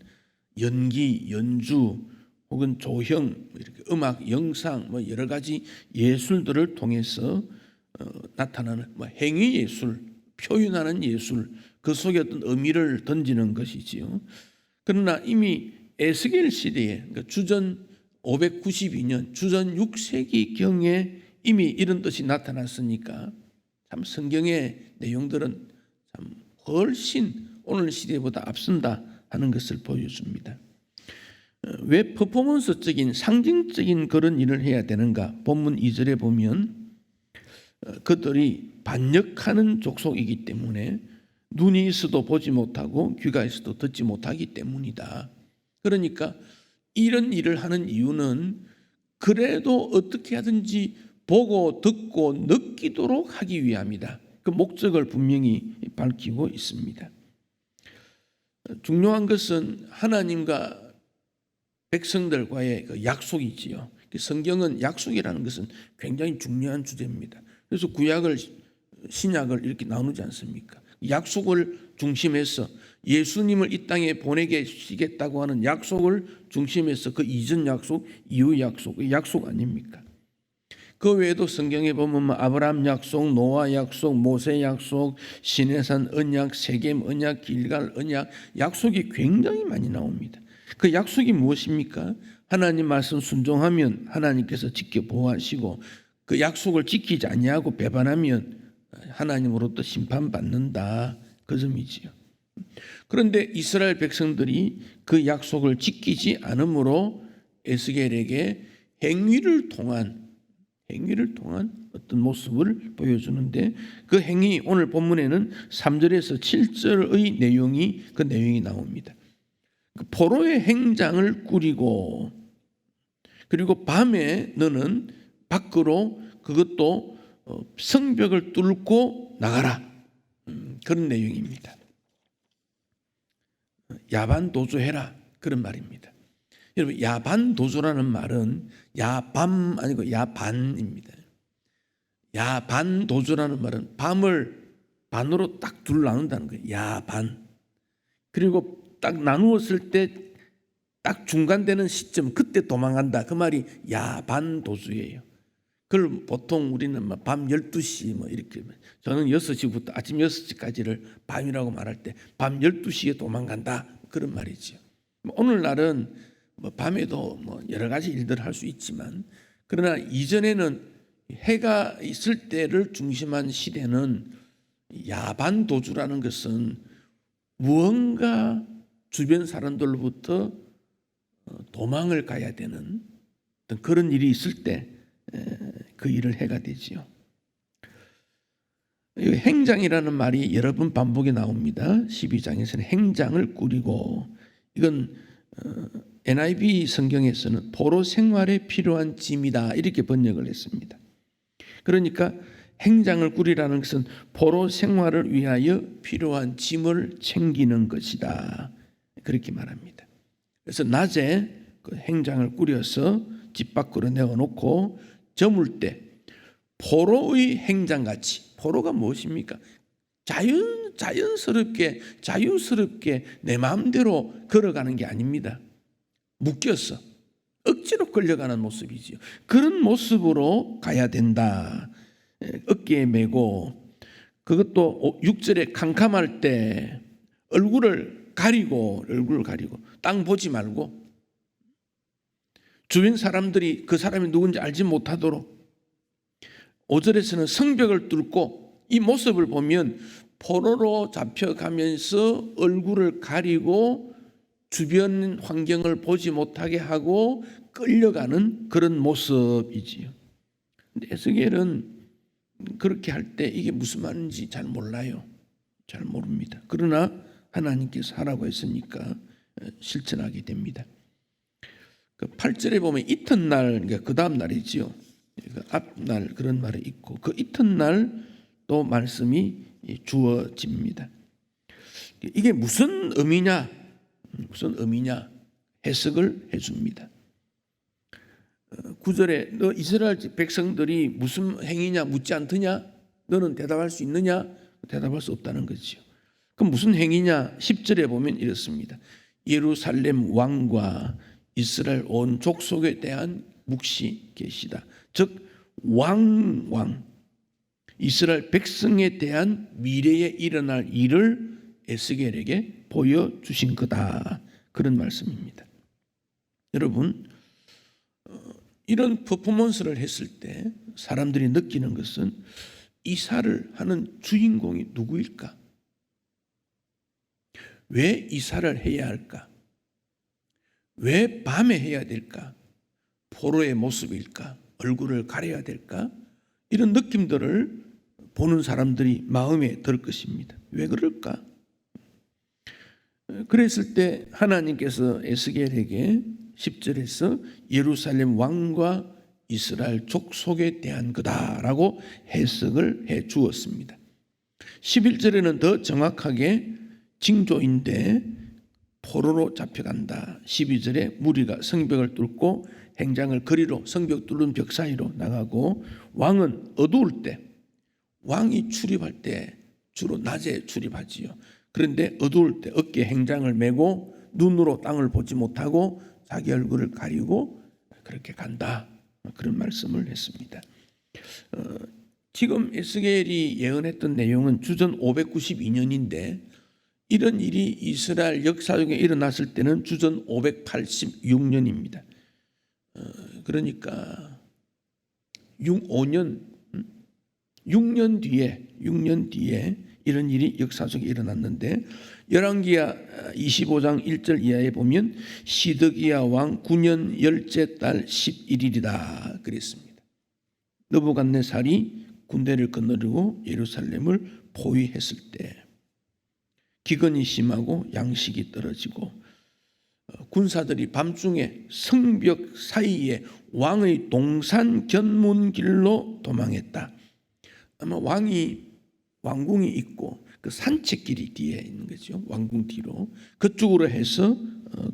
연기, 연주 혹은 조형, 이렇게 음악, 영상 여러 가지 예술들을 통해서 나타나는 행위 예술, 표현하는 예술, 그 속에 어떤 의미를 던지는 것이지요. 그러나 이미 에스겔 시대에, 그러니까 주전 592년, 주전 6세기 경에 이미 이런 뜻이 나타났으니까 참 성경의 내용들은 참 훨씬 오늘 시대보다 앞선다 하는 것을 보여줍니다. 왜 퍼포먼스적인 상징적인 그런 일을 해야 되는가? 본문 2절에 보면 그들이 반역하는 족속이기 때문에 눈이 있어도 보지 못하고 귀가 있어도 듣지 못하기 때문이다. 그러니까 이런 일을 하는 이유는 그래도 어떻게 하든지 보고 듣고 느끼도록 하기 위함이다. 그 목적을 분명히 밝히고 있습니다. 중요한 것은 하나님과 백성들과의 그 약속이지요. 성경은 약속이라는 것은 굉장히 중요한 주제입니다. 그래서 구약을, 신약을 이렇게 나누지 않습니까? 약속을 중심해서 예수님을 이 땅에 보내시겠다고 하는 약속을 중심해서 그 이전 약속, 이후 약속, 약속 아닙니까? 그 외에도 성경에 보면 아브라함 약속, 노아 약속, 모세 약속, 시내산 언약, 세겜 언약, 길갈 언약, 약속이 굉장히 많이 나옵니다. 그 약속이 무엇입니까? 하나님 말씀 순종하면 하나님께서 지켜 보호하시고 그 약속을 지키지 아니하고 배반하면 하나님으로부터 심판받는다, 그 점이지요. 그런데 이스라엘 백성들이 그 약속을 지키지 않으므로 에스겔에게 행위를 통한 어떤 모습을 보여주는데, 그 행위, 오늘 본문에는 3절에서 7절의 그 내용이 나옵니다. 그 포로의 행장을 꾸리고, 그리고 밤에 너는 밖으로 그것도 성벽을 뚫고 나가라. 그런 내용입니다. 야반 도주해라, 그런 말입니다. 여러분, 야반 도주라는 말은 야밤 아니고 야반입니다. 야반 도주라는 말은 밤을 반으로 딱 둘 나눈다는 거예요. 야반. 그리고 딱 나누었을 때 딱 중간되는 시점, 그때 도망간다. 그 말이 야반 도주예요. 그걸 보통 우리는 밤 12시 이렇게, 저는 6시부터 아침 6시까지를 밤이라고 말할 때 밤 12시에 도망간다, 그런 말이죠. 오늘날은 밤에도 여러 가지 일들을 할 수 있지만, 그러나 이전에는 해가 있을 때를 중심한 시대는 야반 도주라는 것은 무언가 주변 사람들로부터 도망을 가야 되는 어떤 그런 일이 있을 때 그 일을 해가 되지요. 행장이라는 말이 여러 번 반복이 나옵니다. 12장에서는 행장을 꾸리고, 이건 NIV 성경에서는 포로 생활에 필요한 짐이다, 이렇게 번역을 했습니다. 그러니까 행장을 꾸리라는 것은 포로 생활을 위하여 필요한 짐을 챙기는 것이다, 그렇게 말합니다. 그래서 낮에 그 행장을 꾸려서 집 밖으로 내어놓고 저물 때 포로의 행장같이, 포로가 무엇입니까? 자연스럽게 자유스럽게 내 마음대로 걸어가는 게 아닙니다. 묶여서 억지로 끌려가는 모습이지요. 그런 모습으로 가야 된다. 어깨에 메고, 그것도 6절에 캄캄할 때 얼굴을 가리고 땅 보지 말고, 주변 사람들이 그 사람이 누군지 알지 못하도록, 5절에서는 성벽을 뚫고, 이 모습을 보면 포로로 잡혀가면서 얼굴을 가리고 주변 환경을 보지 못하게 하고 끌려가는 그런 모습이지요. 근데 에스겔은 그렇게 할 때 이게 무슨 말인지 잘 몰라요. 잘 모릅니다. 그러나 하나님께서 하라고 했으니까 실천하게 됩니다. 그 8절에 보면 이튿날, 그러니까 그 다음 날이지요. 그 앞날 그런 말이 있고, 그 이튿날 또 말씀이 주어집니다. 이게 무슨 의미냐 해석을 해줍니다. 9절에 너 이스라엘 백성들이 무슨 행위냐 묻지 않더냐? 너는 대답할 수 있느냐? 대답할 수 없다는 거죠. 그럼 무슨 행위냐? 10절에 보면 이렇습니다. 예루살렘 왕과 이스라엘 온 족속에 대한 묵시 계시다. 즉 왕 이스라엘 백성에 대한 미래에 일어날 일을 에스겔에게 보여주신 거다, 그런 말씀입니다. 여러분, 이런 퍼포먼스를 했을 때 사람들이 느끼는 것은 이사를 하는 주인공이 누구일까? 왜 이사를 해야 할까? 왜 밤에 해야 될까? 포로의 모습일까? 얼굴을 가려야 될까? 이런 느낌들을 보는 사람들이 마음에 들 것입니다. 왜 그럴까? 그랬을 때 하나님께서 에스겔에게 10절에서 예루살렘 왕과 이스라엘 족속에 대한 거다라고 해석을 해 주었습니다. 11절에는 더 정확하게 징조인데 포로로 잡혀간다. 12절에 무리가 성벽을 뚫고 행장을 거리로, 성벽 뚫은 벽 사이로 나가고, 왕은 어두울 때, 왕이 출입할 때 주로 낮에 출입하지요. 그런데 어두울 때 어깨에 행장을 메고 눈으로 땅을 보지 못하고 자기 얼굴을 가리고 그렇게 간다, 그런 말씀을 했습니다. 지금 에스겔이 예언했던 내용은 주전 592년인데 이런 일이 이스라엘 역사 중에 일어났을 때는 주전 586년입니다. 그러니까 5년 6년 뒤에 이런 일이 역사 속에 일어났는데 열왕기하 25장 1절 이하에 보면 시드기야 왕 9년 열째 달 11일이다 그랬습니다. 느부갓네살이 군대를 거느리고 예루살렘을 포위했을 때 기근이 심하고 양식이 떨어지고 군사들이 밤중에 성벽 사이에 왕의 동산 견문길로 도망했다. 아마 왕궁이 있고 그 산책길이 뒤에 있는 거죠. 왕궁 뒤로 그쪽으로 해서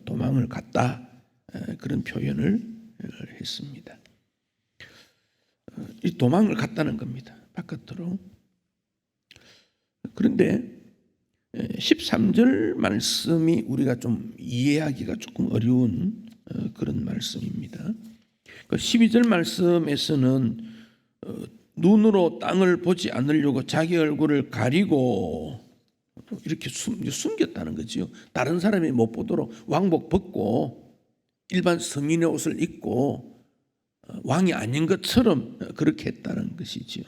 도망을 갔다. 그런 표현을 했습니다. 이 도망을 갔다는 겁니다. 바깥으로. 그런데 13절 말씀이 우리가 좀 이해하기가 조금 어려운 그런 말씀입니다. 12절 말씀에서는 눈으로 땅을 보지 않으려고 자기 얼굴을 가리고 이렇게 숨겼다는 거죠. 다른 사람이 못 보도록 왕복 벗고 일반 성인의 옷을 입고 왕이 아닌 것처럼 그렇게 했다는 것이지요.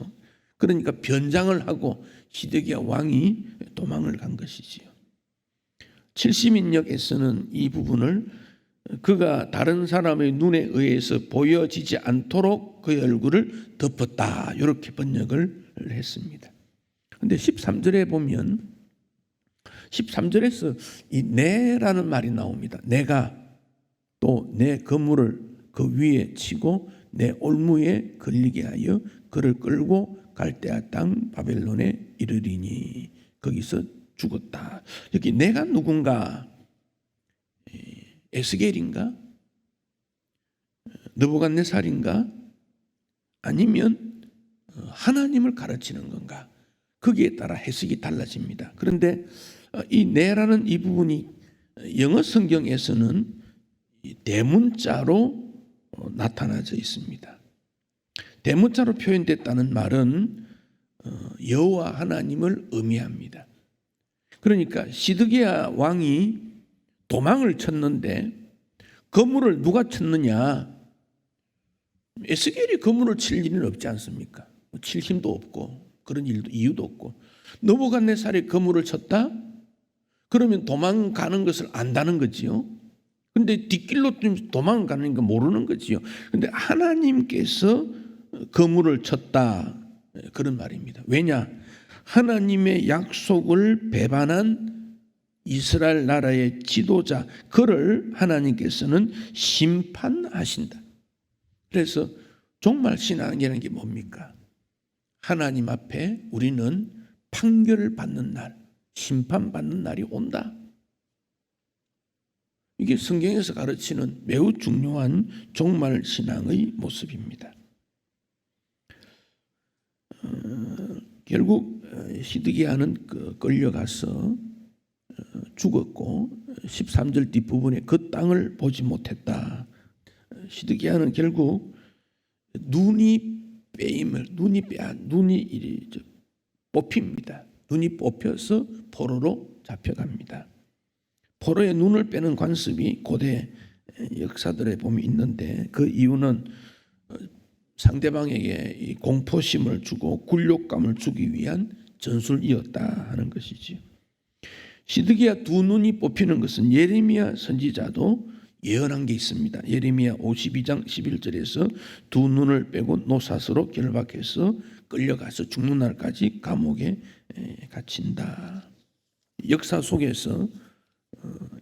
그러니까 변장을 하고 시드기야 왕이 도망을 간 것이지요. 70인역에서는 이 부분을 그가 다른 사람의 눈에 의해서 보여지지 않도록 그의 얼굴을 덮었다 이렇게 번역을 했습니다. 그런데 13절에 보면 13절에서 이 내라는 말이 나옵니다. 내가 또 내 그물을 그 위에 치고 내 올무에 걸리게 하여 그를 끌고 갈대아 땅 바벨론에 이르리니 거기서 죽었다. 여기 내가 누군가? 에스겔인가? 느부갓네살인가? 아니면 하나님을 가르치는 건가? 거기에 따라 해석이 달라집니다. 그런데 이 내라는 이 부분이 영어 성경에서는 대문자로 나타나져 있습니다. 대문자로 표현됐다는 말은 여호와 하나님을 의미합니다. 그러니까 시드기야 왕이 도망을 쳤는데 거물을 누가 쳤느냐? 에스겔이 거물을 칠 일은 없지 않습니까? 칠 힘도 없고 그런 이유도 없고 느부갓네살이 거물을 쳤다? 그러면 도망가는 것을 안다는 거지요. 근데 뒷길로 도망가는 거 모르는 거지요. 근데 하나님께서 거물을 쳤다 그런 말입니다. 왜냐? 하나님의 약속을 배반한 이스라엘 나라의 지도자 그를 하나님께서는 심판하신다. 그래서 종말 신앙이라는 게 뭡니까? 하나님 앞에 우리는 판결을 받는 날, 심판받는 날이 온다. 이게 성경에서 가르치는 매우 중요한 종말 신앙의 모습입니다. 결국 시드기야는 끌려가서 죽었고 13절 뒷부분에 그 땅을 보지 못했다. 시드기야는 결국 눈이 뽑힙니다. 눈이 뽑혀서 포로로 잡혀갑니다. 포로의 눈을 빼는 관습이 고대 역사들에 보면 있는데 그 이유는 상대방에게 공포심을 주고 굴욕감을 주기 위한 전술이었다 하는 것이지. 시드기야 두 눈이 뽑히는 것은 예레미야 선지자도 예언한 게 있습니다. 예레미야 52장 11절에서 두 눈을 빼고 노사스로 결박해서 끌려가서 죽는 날까지 감옥에 갇힌다. 역사 속에서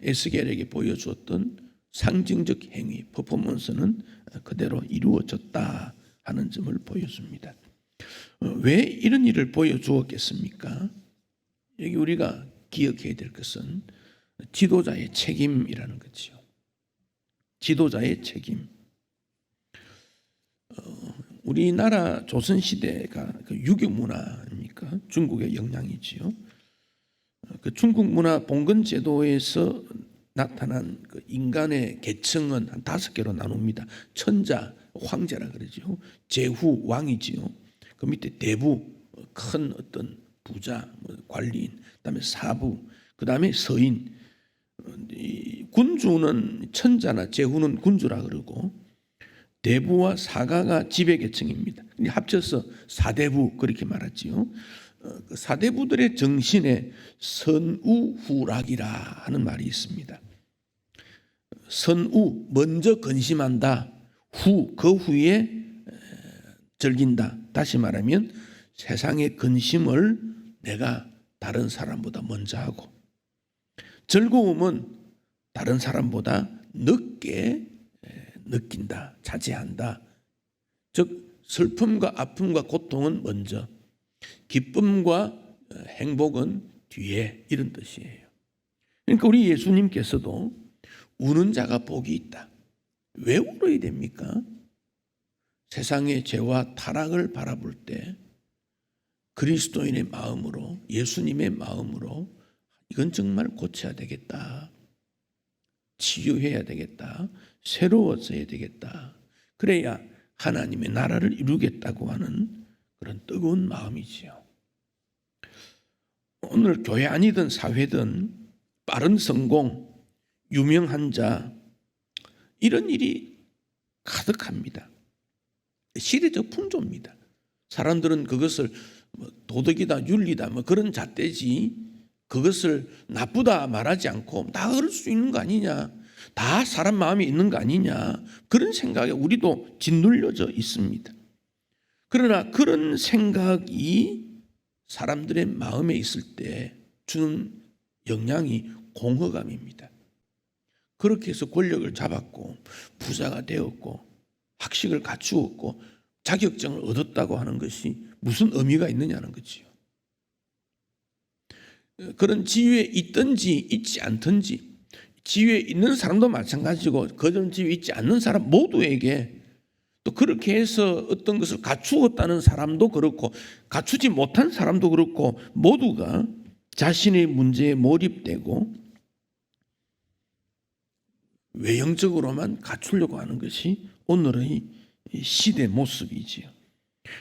에스겔에게 보여주었던 상징적 행위, 퍼포먼스는 그대로 이루어졌다 하는 점을 보여줍니다. 왜 이런 일을 보여주었겠습니까? 여기 우리가 기억해야 될 것은 지도자의 책임이라는 거죠. 지도자의 책임. 우리나라 조선시대가 그 유교 문화입니까? 중국의 영향이지요. 그 중국 문화 봉건 제도에서 나타난 그 인간의 계층은 한 5개로 나눕니다. 천자, 황제라 그러죠. 제후, 왕이지요. 그 밑에 대부, 큰 어떤 부자, 관리인, 그다음에 사부, 그다음에 서인. 군주는 천자나 제후는 군주라 그러고 대부와 사가가 지배계층입니다. 합쳐서 사대부 그렇게 말하지요. 그 사대부들의 정신에 선우후락이라 하는 말이 있습니다. 선우, 먼저 근심한다. 그 후에 즐긴다. 다시 말하면 세상의 근심을 내가 다른 사람보다 먼저 하고, 즐거움은 다른 사람보다 늦게 느낀다, 차지한다. 즉 슬픔과 아픔과 고통은 먼저, 기쁨과 행복은 뒤에, 이런 뜻이에요. 그러니까 우리 예수님께서도 우는 자가 복이 있다. 왜 울어야 됩니까? 세상의 죄와 타락을 바라볼 때 그리스도인의 마음으로, 예수님의 마음으로 이건 정말 고쳐야 되겠다, 치유해야 되겠다, 새로워져야 되겠다, 그래야 하나님의 나라를 이루겠다고 하는 그런 뜨거운 마음이지요. 오늘 교회 아니든 사회든 빠른 성공, 유명한 자, 이런 일이 가득합니다. 시대적 풍조입니다. 사람들은 그것을 도덕이다, 윤리다, 그런 잣대지, 그것을 나쁘다 말하지 않고 다 그럴 수 있는 거 아니냐, 다 사람 마음이 있는 거 아니냐, 그런 생각에 우리도 짓눌려져 있습니다. 그러나 그런 생각이 사람들의 마음에 있을 때 주는 영향이 공허감입니다. 그렇게 해서 권력을 잡았고 부자가 되었고 학식을 갖추었고 자격증을 얻었다고 하는 것이 무슨 의미가 있느냐는 거지요. 그런 지위에 있든지 있지 않든지, 지위에 있는 사람도 마찬가지고 그런 지위에 있지 않는 사람 모두에게, 또 그렇게 해서 어떤 것을 갖추었다는 사람도 그렇고 갖추지 못한 사람도 그렇고, 모두가 자신의 문제에 몰입되고 외형적으로만 갖추려고 하는 것이 오늘의 시대 모습이지요.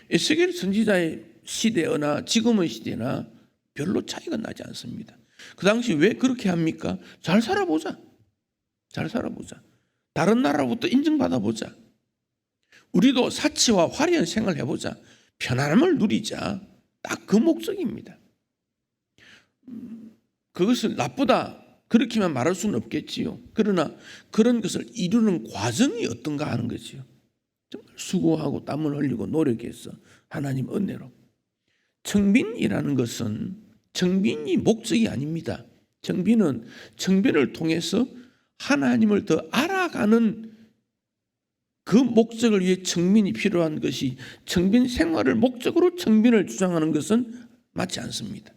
에스겔 선지자의 시대나 지금의 시대나 별로 차이가 나지 않습니다. 그 당시 왜 그렇게 합니까? 잘 살아보자. 잘 살아보자. 다른 나라부터 인정받아보자. 우리도 사치와 화려한 생활을 해보자. 편안함을 누리자. 딱 그 목적입니다. 그것을 나쁘다, 그렇게만 말할 수는 없겠지요. 그러나 그런 것을 이루는 과정이 어떤가 하는 거지요. 정말 수고하고 땀을 흘리고 노력해서 하나님 은혜로. 청빈이라는 것은 청빈이 목적이 아닙니다. 청빈은 청빈을 통해서 하나님을 더 알아가는 그 목적을 위해 청빈이 필요한 것이, 청빈 생활을 목적으로 청빈을 주장하는 것은 맞지 않습니다.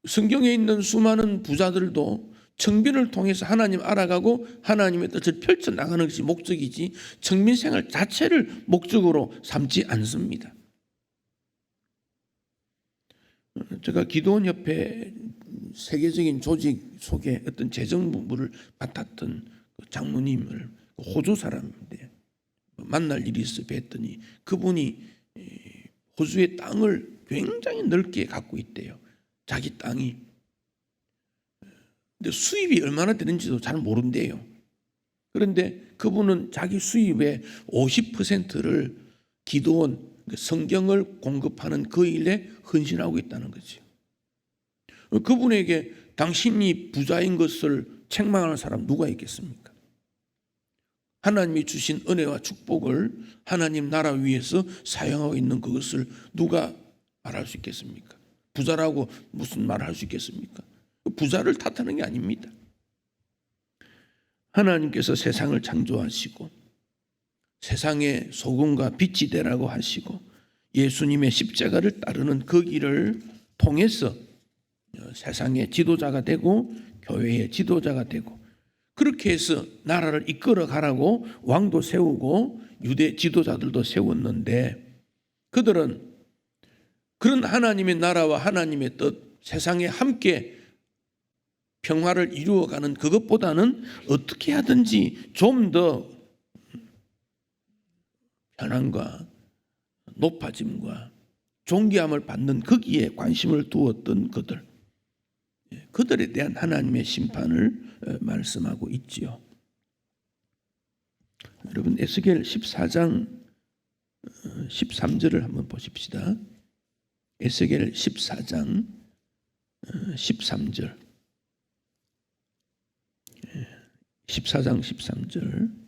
성경에 있는 수많은 부자들도 청빈을 통해서 하나님 알아가고 하나님의 뜻을 펼쳐나가는 것이 목적이지 청빈 생활 자체를 목적으로 삼지 않습니다. 제가 기도원 협회 세계적인 조직 속에 어떤 재정부를 맡았던 장로님을, 호주 사람인데 만날 일이 있어 뵀더니 그분이 호주의 땅을 굉장히 넓게 갖고 있대요. 자기 땅이. 근데 수입이 얼마나 되는지도 잘 모른대요. 그런데 그분은 자기 수입의 50%를 기도원, 성경을 공급하는 그 일에 헌신하고 있다는 거죠. 그분에게 당신이 부자인 것을 책망하는 사람 누가 있겠습니까? 하나님이 주신 은혜와 축복을 하나님 나라 위해서 사용하고 있는 그것을 누가 말할 수 있겠습니까? 부자라고 무슨 말을 할 수 있겠습니까? 부자를 탓하는 게 아닙니다. 하나님께서 세상을 창조하시고 세상에 소금과 빛이 되라고 하시고 예수님의 십자가를 따르는 그 길을 통해서 세상의 지도자가 되고 교회의 지도자가 되고, 그렇게 해서 나라를 이끌어 가라고 왕도 세우고 유대 지도자들도 세웠는데, 그들은 그런 하나님의 나라와 하나님의 뜻, 세상에 함께 평화를 이루어가는 그것보다는 어떻게 하든지 좀 더 편안과 높아짐과 존귀함을 받는 거기에 관심을 두었던 그들에 대한 하나님의 심판을 말씀하고 있지요. 여러분 에스겔 14장 13절을 한번 보십시다. 에스겔 14장 13절 14장 13절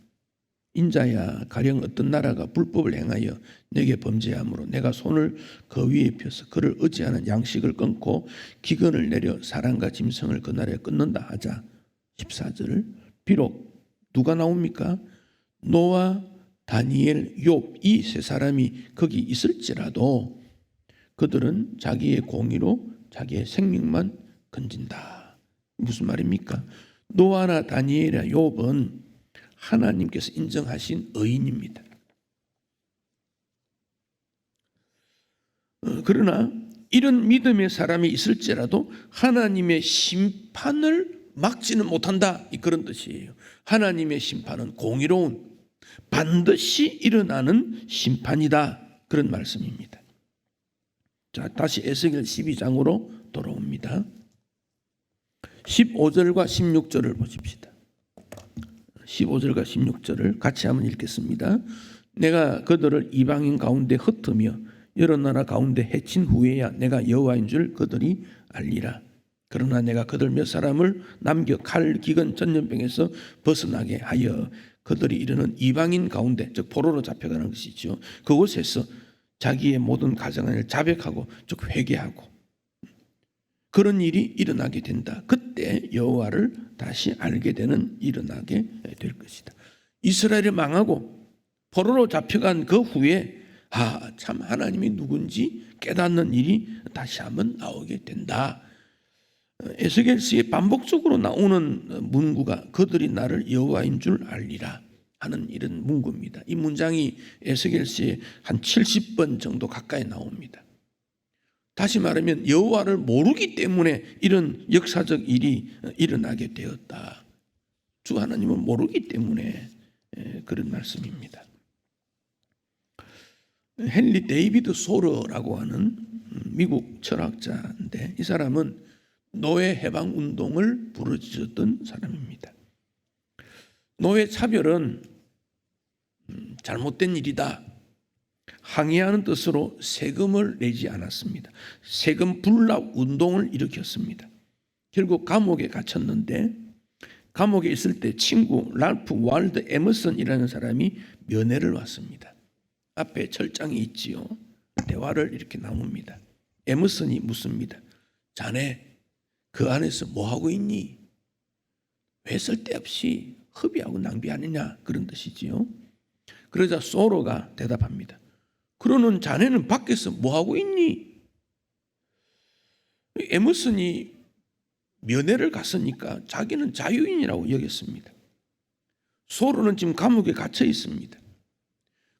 인자야 가령 어떤 나라가 불법을 행하여 내게 범죄함으로 내가 손을 그 위에 펴서 그를 의지하는 양식을 끊고 기근을 내려 사람과 짐승을 그 나라에 끊는다 하자. 14절 비록 누가 나옵니까? 노아, 다니엘, 욥 이 세 사람이 거기 있을지라도 그들은 자기의 공의로 자기의 생명만 건진다. 무슨 말입니까? 노아나 다니엘이나 욥은 하나님께서 인정하신 의인입니다. 그러나 이런 믿음의 사람이 있을지라도 하나님의 심판을 막지는 못한다. 그런 뜻이에요. 하나님의 심판은 공의로운 반드시 일어나는 심판이다. 그런 말씀입니다. 자, 다시 에스겔 12장으로 돌아옵니다. 15절과 16절을 보십시다. 15절과 16절을 같이 한번 읽겠습니다. 내가 그들을 이방인 가운데 흩으며 여러 나라 가운데 해친 후에야 내가 여호와인 줄 그들이 알리라. 그러나 내가 그들 몇 사람을 남겨 칼, 기근, 전염병에서 벗어나게 하여 그들이 이르는 이방인 가운데, 즉 포로로 잡혀가는 것이죠. 그곳에서 자기의 모든 가정을 자백하고 즉 회개하고 그런 일이 일어나게 된다. 그때 여호와를 다시 알게 되는 일어나게 될 것이다. 이스라엘이 망하고 포로로 잡혀간 그 후에 참 하나님이 누군지 깨닫는 일이 다시 한번 나오게 된다. 에스겔서에 반복적으로 나오는 문구가 그들이 나를 여호와인 줄 알리라 하는 이런 문구입니다. 이 문장이 에스겔서에 한 70번 정도 가까이 나옵니다. 다시 말하면 여호와를 모르기 때문에 이런 역사적 일이 일어나게 되었다. 주 하나님을 모르기 때문에 그런 말씀입니다. 헨리 데이비드 소러라고 하는 미국 철학자인데 이 사람은 노예 해방 운동을 부르짖었던 사람입니다. 노예 차별은 잘못된 일이다. 항의하는 뜻으로 세금을 내지 않았습니다. 세금 불납 운동을 일으켰습니다. 결국 감옥에 갇혔는데 감옥에 있을 때 친구 랄프 월드 에머슨이라는 사람이 면회를 왔습니다. 앞에 철장이 있지요. 대화를 이렇게 나눕니다. 에머슨이 묻습니다. 자네 그 안에서 뭐 하고 있니? 왜 쓸데없이 허비하고 낭비하느냐 그런 뜻이지요. 그러자 소로가 대답합니다. 그러는 자네는 밖에서 뭐 하고 있니? 에머슨이 면회를 갔으니까 자기는 자유인이라고 여겼습니다. 소로는 지금 감옥에 갇혀 있습니다.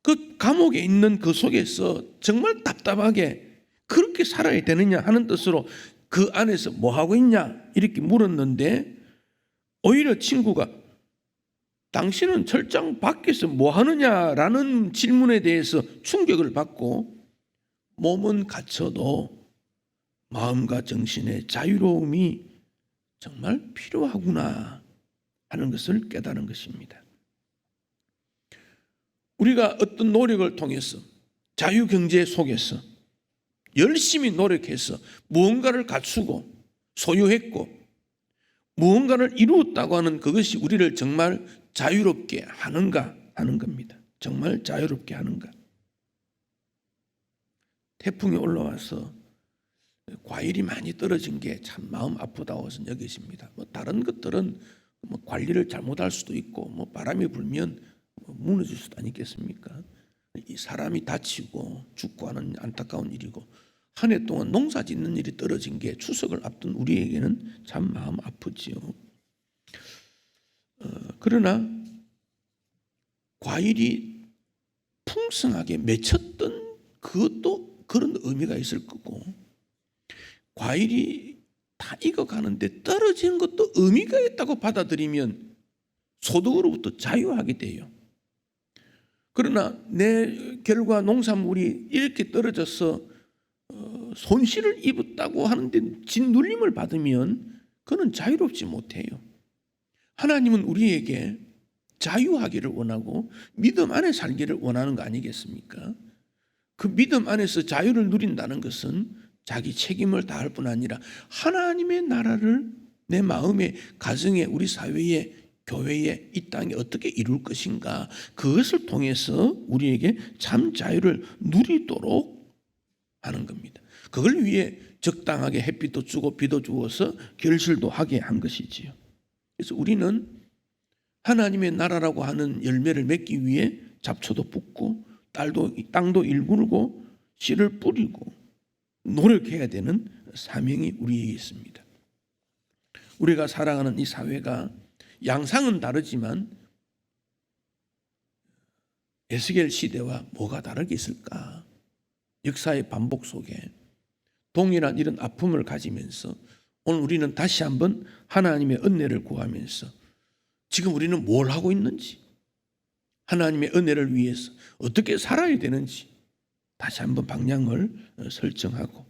그 감옥에 있는 그 속에서 정말 답답하게 그렇게 살아야 되느냐 하는 뜻으로 그 안에서 뭐 하고 있냐 이렇게 물었는데 오히려 친구가 당신은 철장 밖에서 뭐 하느냐라는 질문에 대해서 충격을 받고 몸은 갇혀도 마음과 정신의 자유로움이 정말 필요하구나 하는 것을 깨달은 것입니다. 우리가 어떤 노력을 통해서 자유경제 속에서 열심히 노력해서 무언가를 갖추고 소유했고 무언가를 이루었다고 하는 그것이 우리를 정말 자유롭게 하는가 하는 겁니다. 정말 자유롭게 하는가. 태풍이 올라와서 과일이 많이 떨어진 게 참 마음 아프다고 여기십니다. 다른 것들은 관리를 잘못할 수도 있고 바람이 불면 무너질 수도 아니겠습니까? 이 사람이 다치고 죽고 하는 안타까운 일이고 한 해 동안 농사 짓는 일이 떨어진 게 추석을 앞둔 우리에게는 참 마음 아프지요. 그러나 과일이 풍성하게 맺혔던 그것도 그런 의미가 있을 거고 과일이 다 익어가는데 떨어지는 것도 의미가 있다고 받아들이면 소득으로부터 자유하게 돼요. 그러나 내 결과 농산물이 이렇게 떨어져서 손실을 입었다고 하는데 짓눌림을 받으면 그는 자유롭지 못해요. 하나님은 우리에게 자유하기를 원하고 믿음 안에 살기를 원하는 거 아니겠습니까? 그 믿음 안에서 자유를 누린다는 것은 자기 책임을 다할 뿐 아니라 하나님의 나라를 내 마음에, 가정에, 우리 사회에, 교회에, 이 땅에 어떻게 이룰 것인가, 그것을 통해서 우리에게 참 자유를 누리도록 하는 겁니다. 그걸 위해 적당하게 햇빛도 주고 비도 주어서 결실도 하게 한 것이지요. 그래서 우리는 하나님의 나라라고 하는 열매를 맺기 위해 잡초도 붓고 땅도 일구르고 씨를 뿌리고 노력해야 되는 사명이 우리에게 있습니다. 우리가 살아가는 이 사회가 양상은 다르지만 에스겔 시대와 뭐가 다르게 있을까? 역사의 반복 속에 동일한 이런 아픔을 가지면서 오늘 우리는 다시 한번 하나님의 은혜를 구하면서 지금 우리는 뭘 하고 있는지, 하나님의 은혜를 위해서 어떻게 살아야 되는지 다시 한번 방향을 설정하고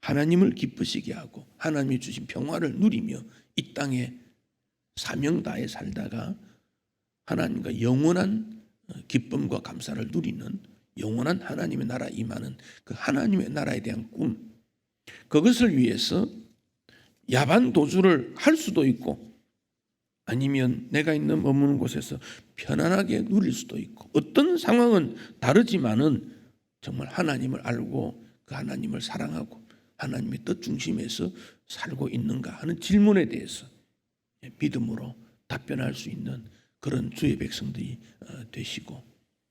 하나님을 기쁘시게 하고 하나님이 주신 평화를 누리며 이 땅에 사명 다해 살다가 하나님과 영원한 기쁨과 감사를 누리는 영원한 하나님의 나라 임하는 그 하나님의 나라에 대한 꿈, 그것을 위해서 야반 도주를 할 수도 있고 아니면 내가 있는 머무는 곳에서 편안하게 누릴 수도 있고 어떤 상황은 다르지만은 정말 하나님을 알고 그 하나님을 사랑하고 하나님의 뜻 중심에서 살고 있는가 하는 질문에 대해서 믿음으로 답변할 수 있는 그런 주의 백성들이 되시고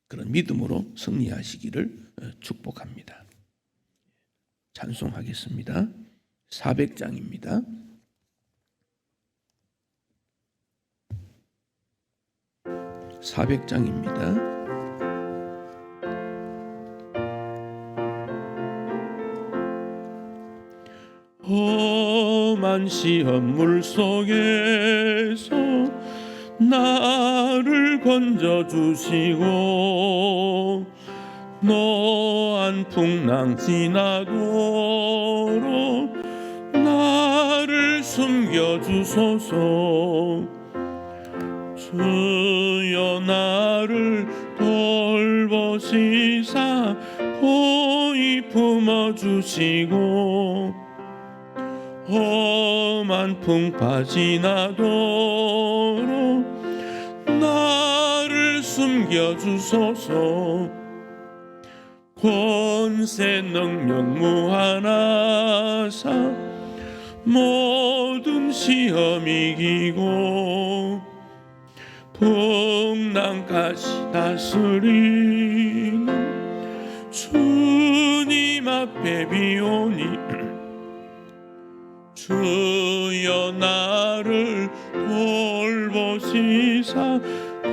그런 믿음으로 승리하시기를 축복합니다. 찬송하겠습니다. 400장입니다. 험한 시험 물속에서 나를 건져주시고 노한 풍랑 지나도록 나를 숨겨주소서. 주여 나를 돌보시사 고이 품어주시고 험한 풍파 지나도록 나를 숨겨주소서. 권세 능력 무한하사 모든 시험 이기고 풍랑까지 다스리는 주님 앞에 비오니 주여 나를 돌보시사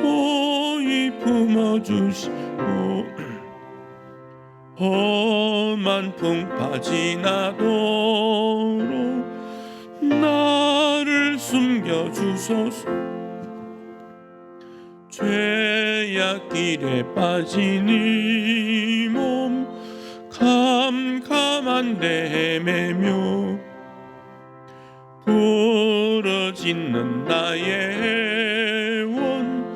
고이 품어주시고 험한 풍파 지나도록 나를 숨겨주소서. 죄악길에 빠진 이 몸 캄캄한데 헤매며 부러지는 나의 원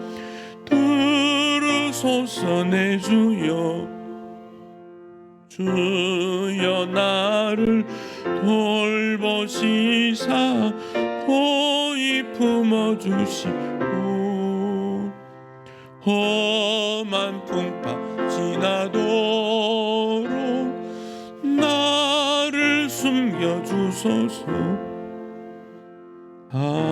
들으소서 내 주여. 주여 나를 돌보시사 고이 품어주시고 험한 풍파 지나도록 나를 숨겨주소서. 아멘.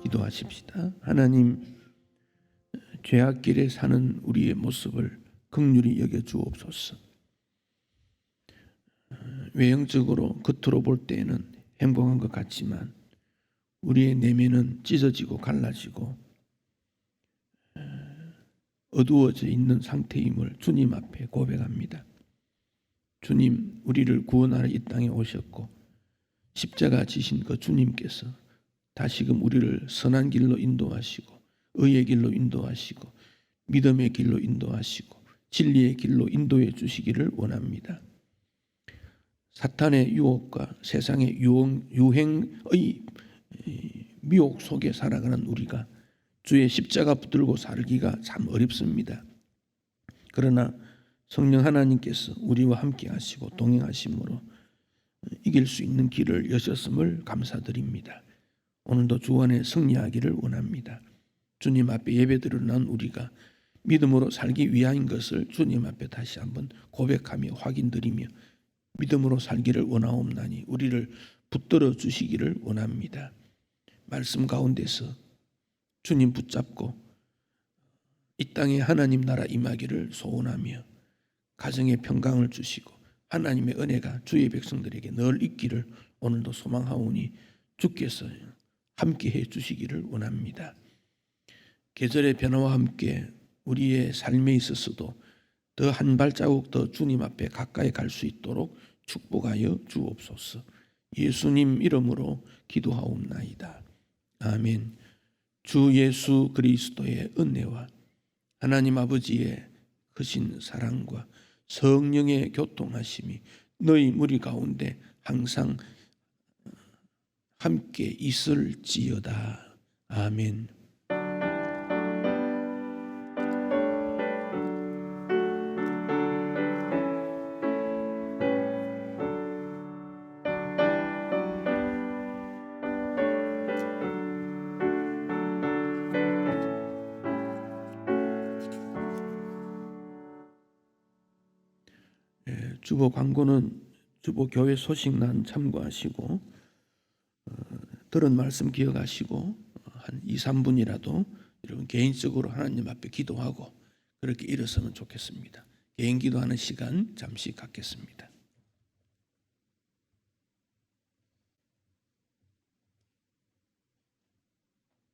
기도하십시다. 하나님, 죄악길에 사는 우리의 모습을 긍휼히 여겨주옵소서. 외형적으로 겉으로 볼 때에는 행복한 것 같지만 우리의 내면은 찢어지고 갈라지고 어두워져 있는 상태임을 주님 앞에 고백합니다. 주님, 우리를 구원하러 이 땅에 오셨고 십자가 지신 그 주님께서 다시금 우리를 선한 길로 인도하시고 의의 길로 인도하시고 믿음의 길로 인도하시고 진리의 길로 인도해 주시기를 원합니다. 사탄의 유혹과 세상의 유행의 미혹 속에 살아가는 우리가 주의 십자가 붙들고 살기가 참 어렵습니다. 그러나 성령 하나님께서 우리와 함께 하시고 동행하심으로 이길 수 있는 길을 여셨음을 감사드립니다. 오늘도 주 안에 승리하기를 원합니다. 주님 앞에 예배드리는 우리가 믿음으로 살기 위한 것을 주님 앞에 다시 한번 고백하며 확인드리며 믿음으로 살기를 원하옵나니 우리를 붙들어 주시기를 원합니다. 말씀 가운데서 주님 붙잡고 이 땅에 하나님 나라 임하기를 소원하며 가정에 평강을 주시고 하나님의 은혜가 주의 백성들에게 늘 있기를 오늘도 소망하오니 주께서 함께해 주시기를 원합니다. 계절의 변화와 함께 우리의 삶에 있어서도 더 한 발자국 더 주님 앞에 가까이 갈 수 있도록 축복하여 주옵소서. 예수님 이름으로 기도하옵나이다. 아멘. 주 예수 그리스도의 은혜와 하나님 아버지의 크신 사랑과 성령의 교통하심이 너희 무리 가운데 항상 함께 있을지어다. 아멘. 주보 광고는 주보 교회 소식란 참고하시고 들은 말씀 기억하시고 한 2, 3분이라도 여러분 개인적으로 하나님 앞에 기도하고 그렇게 일어서면 좋겠습니다. 개인 기도하는 시간 잠시 갖겠습니다.